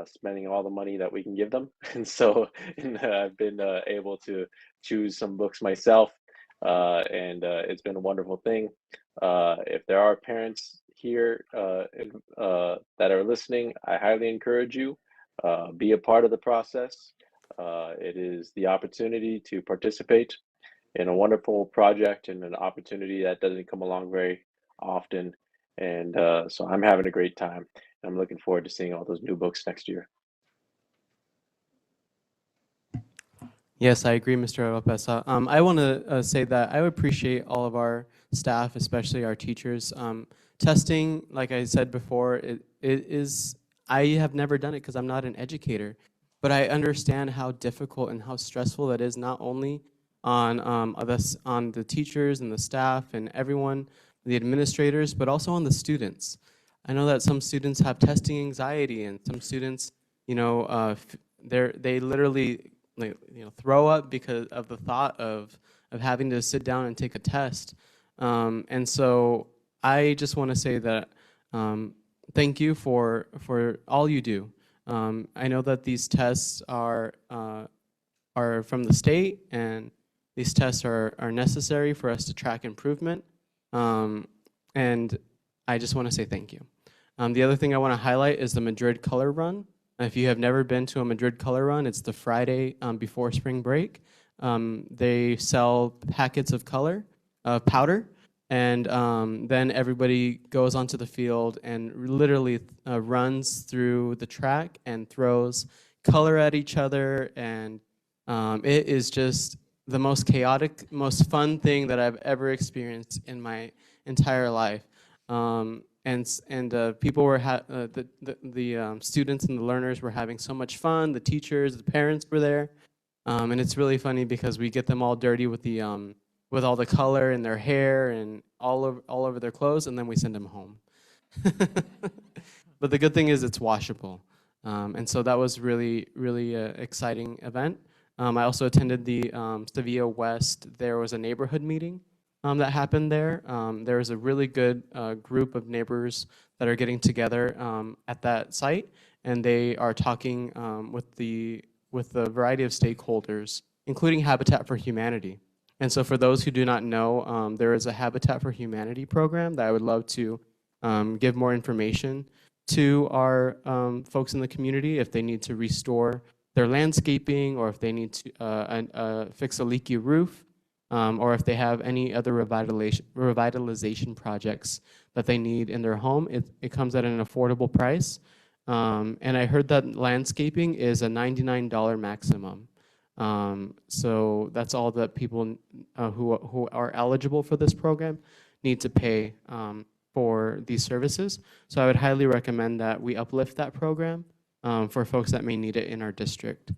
spending all the money that we can give them. And so I've been able to choose some books myself, and it's been a wonderful thing. If there are parents here that are listening, I highly encourage you, be a part of the process. It is the opportunity to participate in a wonderful project and an opportunity that doesn't come along very often. And so I'm having a great time. I'm looking forward to seeing all those new books next year. Yes, I agree, Mr. Oropesa. I want to say that I would appreciate all of our staff, especially our teachers. Testing, like I said before, it is, I have never done it because I'm not an educator, but I understand how difficult and how stressful that is, not only on the teachers and the staff and everyone, the administrators, but also on the students. I know that some students have testing anxiety, and some students, you know, they literally throw up because of the thought of having to sit down and take a test. And so I just want to say that thank you for all you do. I know that these tests are from the state, and these tests are necessary for us to track improvement. And I just want to say thank you. The other thing I want to highlight is the Madrid Color Run. If you have never been to a Madrid Color Run, it's the Friday before spring break. They sell packets of color, powder, and then everybody goes onto the field and literally runs through the track and throws color at each other. And it is just the most chaotic, most fun thing that I've ever experienced in my entire life. People were the students and the learners were having so much fun. The teachers, the parents were there, and it's really funny because we get them all dirty with the with all the color in their hair and all over their clothes, and then we send them home. But the good thing is it's washable, and so that was really exciting event. I also attended the Sevilla West. There was a neighborhood meeting that happened there. There was a really good group of neighbors that are getting together at that site, and they are talking with the variety of stakeholders, including Habitat for Humanity. And so for those who do not know, there is a Habitat for Humanity program that I would love to give more information to our folks in the community if they need to restore their landscaping, or if they need to fix a leaky roof, or if they have any other revitalization projects that they need in their home. It comes at an affordable price. And I heard that landscaping is a $99 maximum. So that's all that people who are eligible for this program need to pay for these services. So I would highly recommend that we uplift that program for folks that may need it in our district.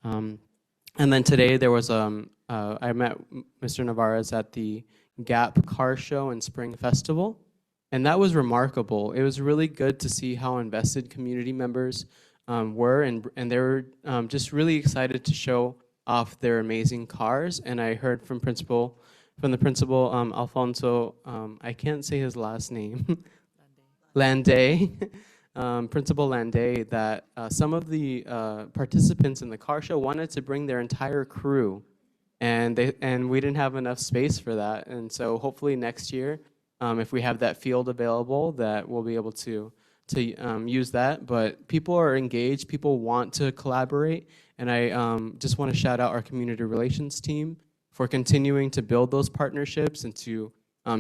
And then today there was I met Mr. Navarez at the Gap Car Show and Spring Festival, and that was remarkable. It was really good to see how invested community members were, and they were just really excited to show off their amazing cars. And I heard from the principal, Alfonso, I can't say his last name, Landay, Principal Landay, that some of the participants in the car show wanted to bring their entire crew, and we didn't have enough space for that. And so hopefully next year, if we have that field available, that we'll be able to use that. But people are engaged, people want to collaborate, and I just want to shout out our community relations team for continuing to build those partnerships and to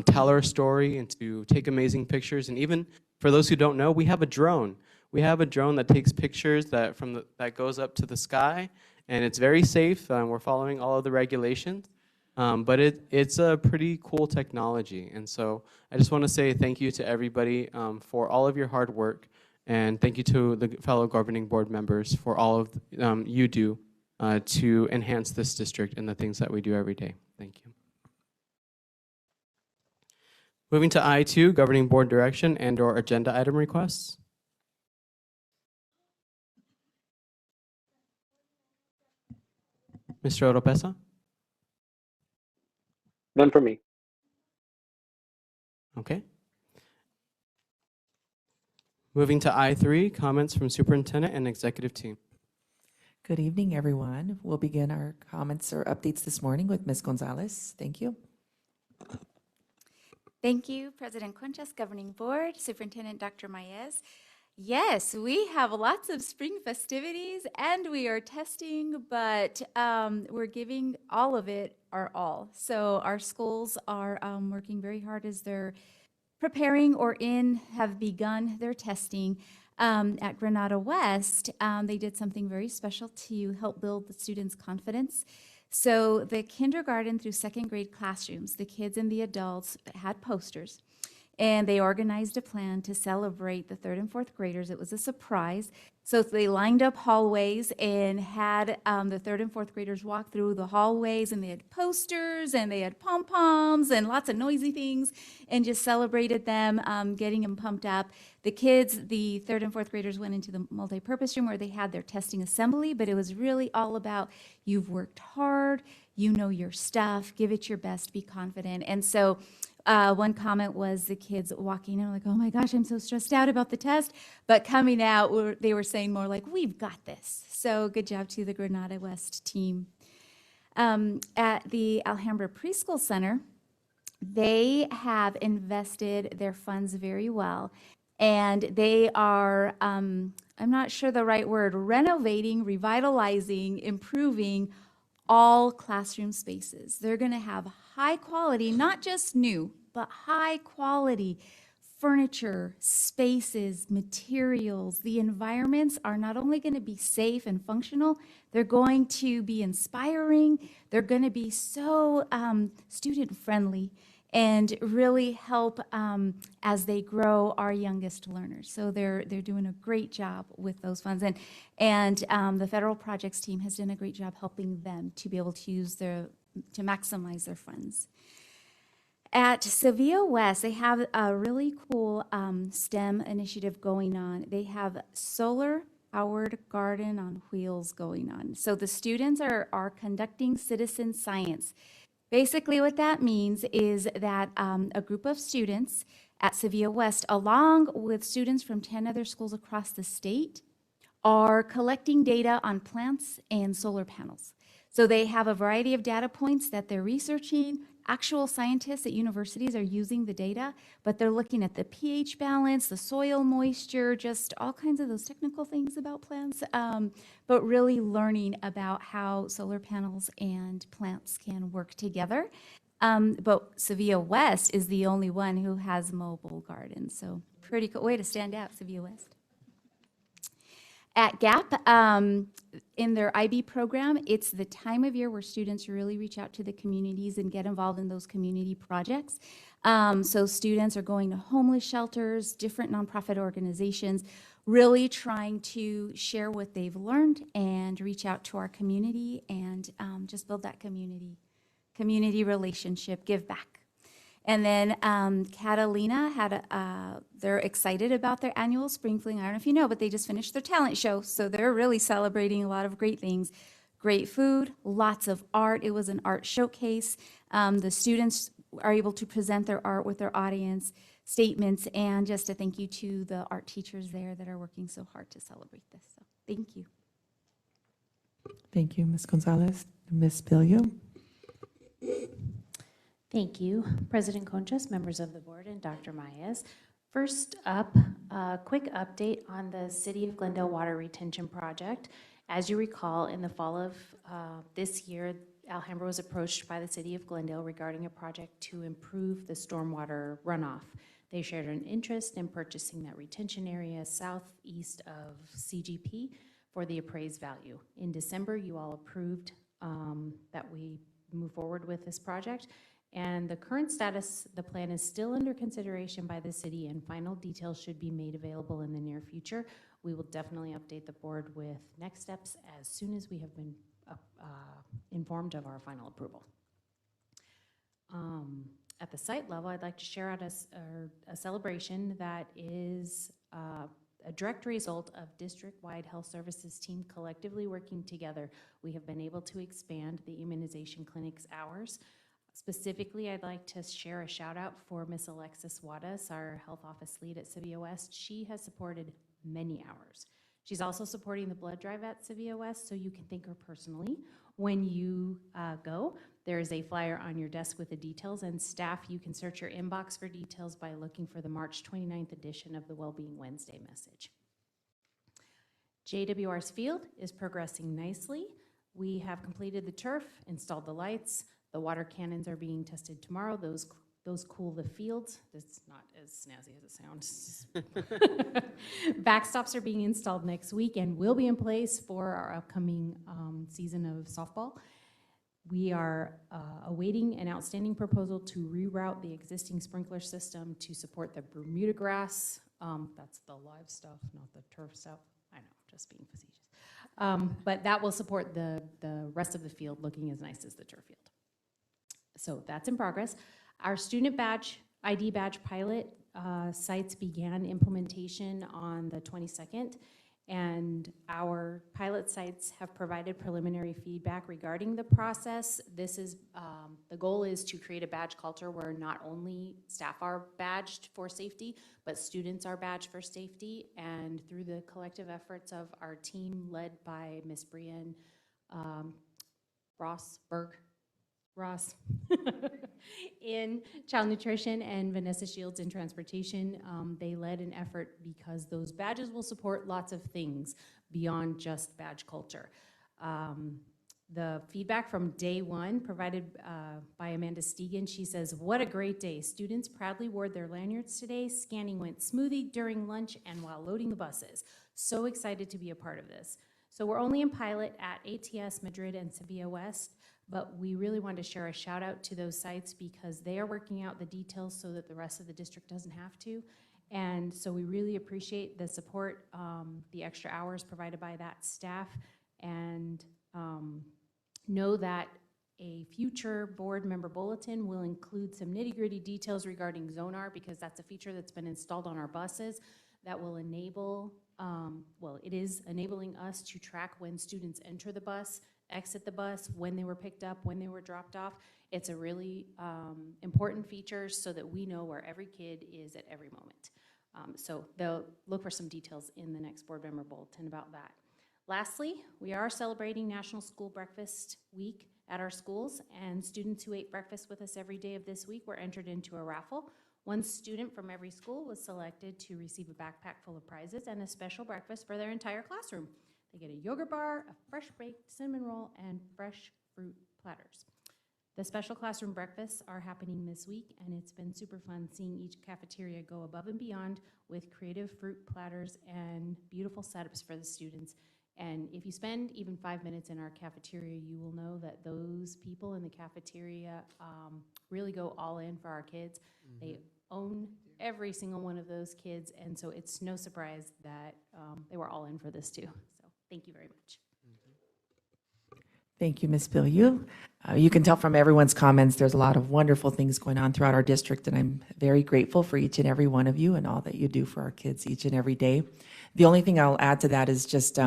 tell our story and to take amazing pictures. And even for those who don't know, we have a drone. We have a drone that takes pictures that goes up to the sky, and it's very safe. We're following all of the regulations, but it's a pretty cool technology. And so I just want to say thank you to everybody for all of your hard work, and thank you to the fellow governing board members for all of you do to enhance this district and the things that we do every day. Thank you. Moving to I2, governing board direction and/or agenda item requests. Mr. Oropesa? None for me. Okay. Moving to I3, comments from superintendent and executive team. Good evening, everyone. We'll begin our comments or updates this morning with Ms. Gonzalez. Thank you. Thank you, President Conchas, Governing Board, Superintendent Dr. Maez. Yes, we have lots of spring festivities and we are testing, but we're giving all of it our all. So our schools are working very hard as they're preparing or have begun their testing. At Granada West, they did something very special to help build the students' confidence. So the kindergarten through second grade classrooms, the kids and the adults had posters, and they organized a plan to celebrate the third and fourth graders. It was a surprise. So they lined up hallways and had the third and fourth graders walk through the hallways, and they had posters and they had pom-poms and lots of noisy things, and just celebrated them, getting them pumped up. The kids, the third and fourth graders, went into the multi-purpose room where they had their testing assembly, but it was really all about you've worked hard, you know your stuff, give it your best, be confident. And so one comment was the kids walking in like, oh my gosh, I'm so stressed out about the test. But coming out, they were saying more like, we've got this. So good job to the Granada West team. At the Alhambra Preschool Center, they have invested their funds very well. And they are, I'm not sure the right word, renovating, revitalizing, improving all classroom spaces. They're going to have high quality, not just new, but high quality furniture, spaces, materials. The environments are not only going to be safe and functional, they're going to be inspiring. They're going to be so student friendly and really help as they grow our youngest learners. So they're doing a great job with those funds. And the federal projects team has done a great job helping them to be able to to maximize their funds. At Sevilla West, they have a really cool STEM initiative going on. They have solar-powered garden on wheels going on. So the students are conducting citizen science. Basically what that means is that a group of students at Sevilla West, along with students from 10 other schools across the state, are collecting data on plants and solar panels. So they have a variety of data points that they're researching. Actual scientists at universities are using the data, but they're looking at the pH balance, the soil moisture, just all kinds of those technical things about plants, but really learning about how solar panels and plants can work together. But Sevilla West is the only one who has mobile gardens, so pretty cool way to stand out, Sevilla West. At GAP, in their IB program, it's the time of year where students really reach out to the communities and get involved in those community projects. So students are going to homeless shelters, different nonprofit organizations, really trying to share what they've learned and reach out to our community and just build that community relationship, give back. And then Catalina had they're excited about their annual Spring Fling. I don't know if you know, but they just finished their talent show. So they're really celebrating a lot of great things. Great food, lots of art. It was an art showcase. The students are able to present their art with their audience, statements, and just a thank you to the art teachers there that are working so hard to celebrate this. So thank you. Thank you, Ms. Gonzalez. Ms. Bilio? Thank you, President Conchas, members of the board, and Dr. Maez. First up, a quick update on the City of Glendale Water Retention Project. As you recall, in the fall of this year, Alhambra was approached by the city of Glendale regarding a project to improve the stormwater runoff. They shared an interest in purchasing that retention area southeast of CGP for the appraised value. In December, you all approved that we move forward with this project. And the current status, the plan is still under consideration by the city, and final details should be made available in the near future. We will definitely update the board with next steps as soon as we have been informed of our final approval. At the site level, I'd like to share out a celebration that is a direct result of district-wide health services team collectively working together. We have been able to expand the immunization clinic's hours. Specifically, I'd like to share a shout out for Miss Alexis Wadas, our health office lead at Sevilla West. She has supported many hours. She's also supporting the blood drive at Sevilla West, so you can thank her personally. When you go, there is a flyer on your desk with the details, and staff, you can search your inbox for details by looking for the March 29th edition of the Wellbeing Wednesday message. JWR's field is progressing nicely. We have completed the turf, installed the lights. The water cannons are being tested tomorrow. Those cool the fields. It's not as snazzy as it sounds. Backstops are being installed next week and will be in place for our upcoming season of softball. We are awaiting an outstanding proposal to reroute the existing sprinkler system to support the Bermuda grass. That's the live stuff, not the turf stuff. I know, just being facetious. But that will support the rest of the field looking as nice as the turf field. So that's in progress. Our student badge, ID badge pilot sites began implementation on the 22nd, and our pilot sites have provided preliminary feedback regarding the process. This is, the goal is to create a badge culture where not only staff are badged for safety, but students are badged for safety, and through the collective efforts of our team led by Ms. Brian Ross in child nutrition and Vanessa Shields in transportation. They led an effort because those badges will support lots of things beyond just badge culture. The feedback from day one provided by Amanda Stegan, she says, "What a great day. Students proudly wore their lanyards today. Scanning went smoothly during lunch and while loading the buses. So excited to be a part of this." So we're only in pilot at ATS, Madrid, and Sevilla West, but we really want to share a shout out to those sites because they are working out the details so that the rest of the district doesn't have to. And so we really appreciate the support, the extra hours provided by that staff, and know that a future board member bulletin will include some nitty-gritty details regarding Zonar, because that's a feature that's been installed on our buses that will enable, well, it is enabling us to track when students enter the bus, exit the bus, when they were picked up, when they were dropped off. It's a really important feature so that we know where every kid is at every moment. So they'll look for some details in the next board member bulletin about that. Lastly, we are celebrating National School Breakfast Week at our schools, and students who ate breakfast with us every day of this week were entered into a raffle. One student from every school was selected to receive a backpack full of prizes and a special breakfast for their entire classroom. They get a yogurt bar, a fresh baked cinnamon roll, and fresh fruit platters. The special classroom breakfasts are happening this week, and it's been super fun seeing each cafeteria go above and beyond with creative fruit platters and beautiful setups for the students. And if you spend even 5 minutes in our cafeteria, you will know that those people in the cafeteria really go all in for our kids. Mm-hmm. They own every single one of those kids, and so it's no surprise that they were all in for this too. So thank you very much. Thank you, Ms. Bilyeu. You can tell from everyone's comments, there's a lot of wonderful things going on throughout our district, and I'm very grateful for each and every one of you and all that you do for our kids each and every day. The only thing I'll add to that is just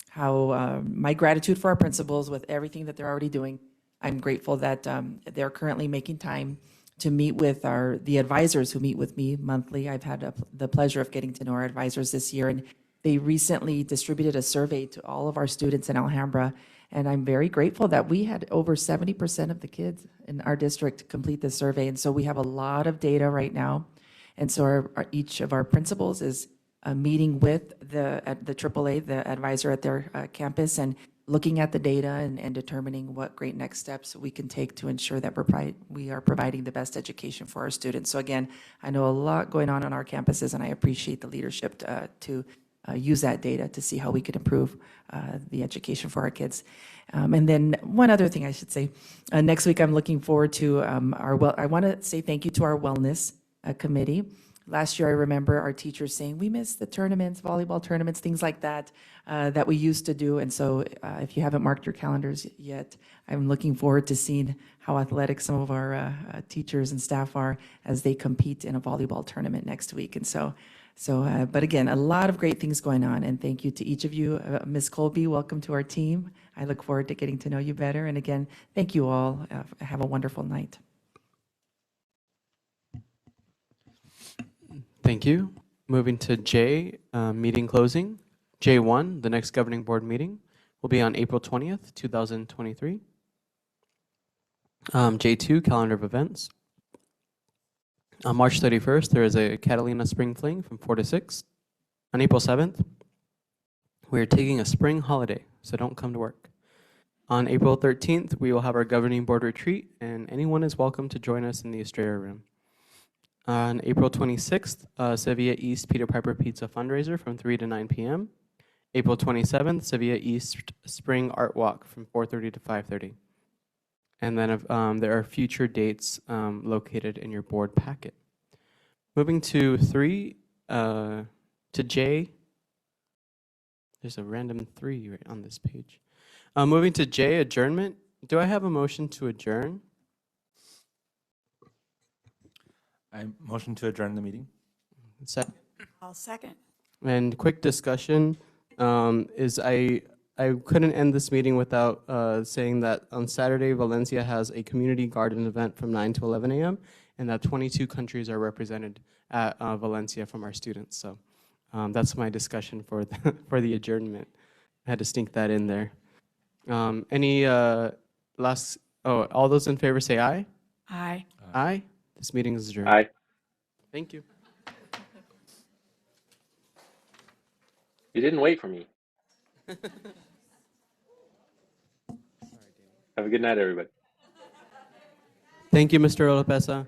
how my gratitude for our principals with everything that they're already doing. I'm grateful that they're currently making time to meet with the advisors who meet with me monthly. I've had the pleasure of getting to know our advisors this year, and they recently distributed a survey to all of our students in Alhambra, and I'm very grateful that we had over 70% of the kids in our district complete the survey, and so we have a lot of data right now. And so each of our principals is meeting with the AAA, the advisor at their campus, and looking at the data and determining what great next steps we can take to ensure that we are providing the best education for our students. So again, I know a lot going on our campuses, and I appreciate the leadership to use that data to see how we could improve the education for our kids. And then one other thing I should say, next week I'm looking forward to I want to say thank you to our wellness committee. Last year, I remember our teachers saying, we miss the tournaments, volleyball tournaments, things like that, that we used to do. And so if you haven't marked your calendars yet, I'm looking forward to seeing how athletic some of our teachers and staff are as they compete in a volleyball tournament next week. And but again, a lot of great things going on. And thank you to each of you. Ms. Colby, welcome to our team. I look forward to getting to know you better. And again, thank you all. Have a wonderful night. Thank you. Moving to J, meeting closing. J1, the next governing board meeting will be on April 20th, 2023. J2, calendar of events. On March 31st, there is a Catalina Spring Fling from 4 to 6. On April 7th, we are taking a spring holiday, so don't come to work. On April 13th, we will have our governing board retreat, and anyone is welcome to join us in the Estrella room. On April 26th, Sevilla East Peter Piper Pizza fundraiser from 3 to 9 p.m. April 27th, Sevilla East Spring Art Walk from 4:30 to 5:30. And then there are future dates located in your board packet. Moving to 3, to J. There's a random 3 right on this page. Moving to J, adjournment. Do I have a motion to adjourn? I motion to adjourn the meeting. Second. I'll second. And quick discussion is I couldn't end this meeting without saying that on Saturday, Valencia has a community garden event from 9 to 11 a.m. and that 22 countries are represented at Valencia from our students. So that's my discussion for for the adjournment. I had to sneak that in there. Any last, all those in favor say aye. Aye. Aye. This meeting is adjourned. Aye. Thank you. You didn't wait for me. Have a good night, everybody. Thank you, Mr. Olapesa.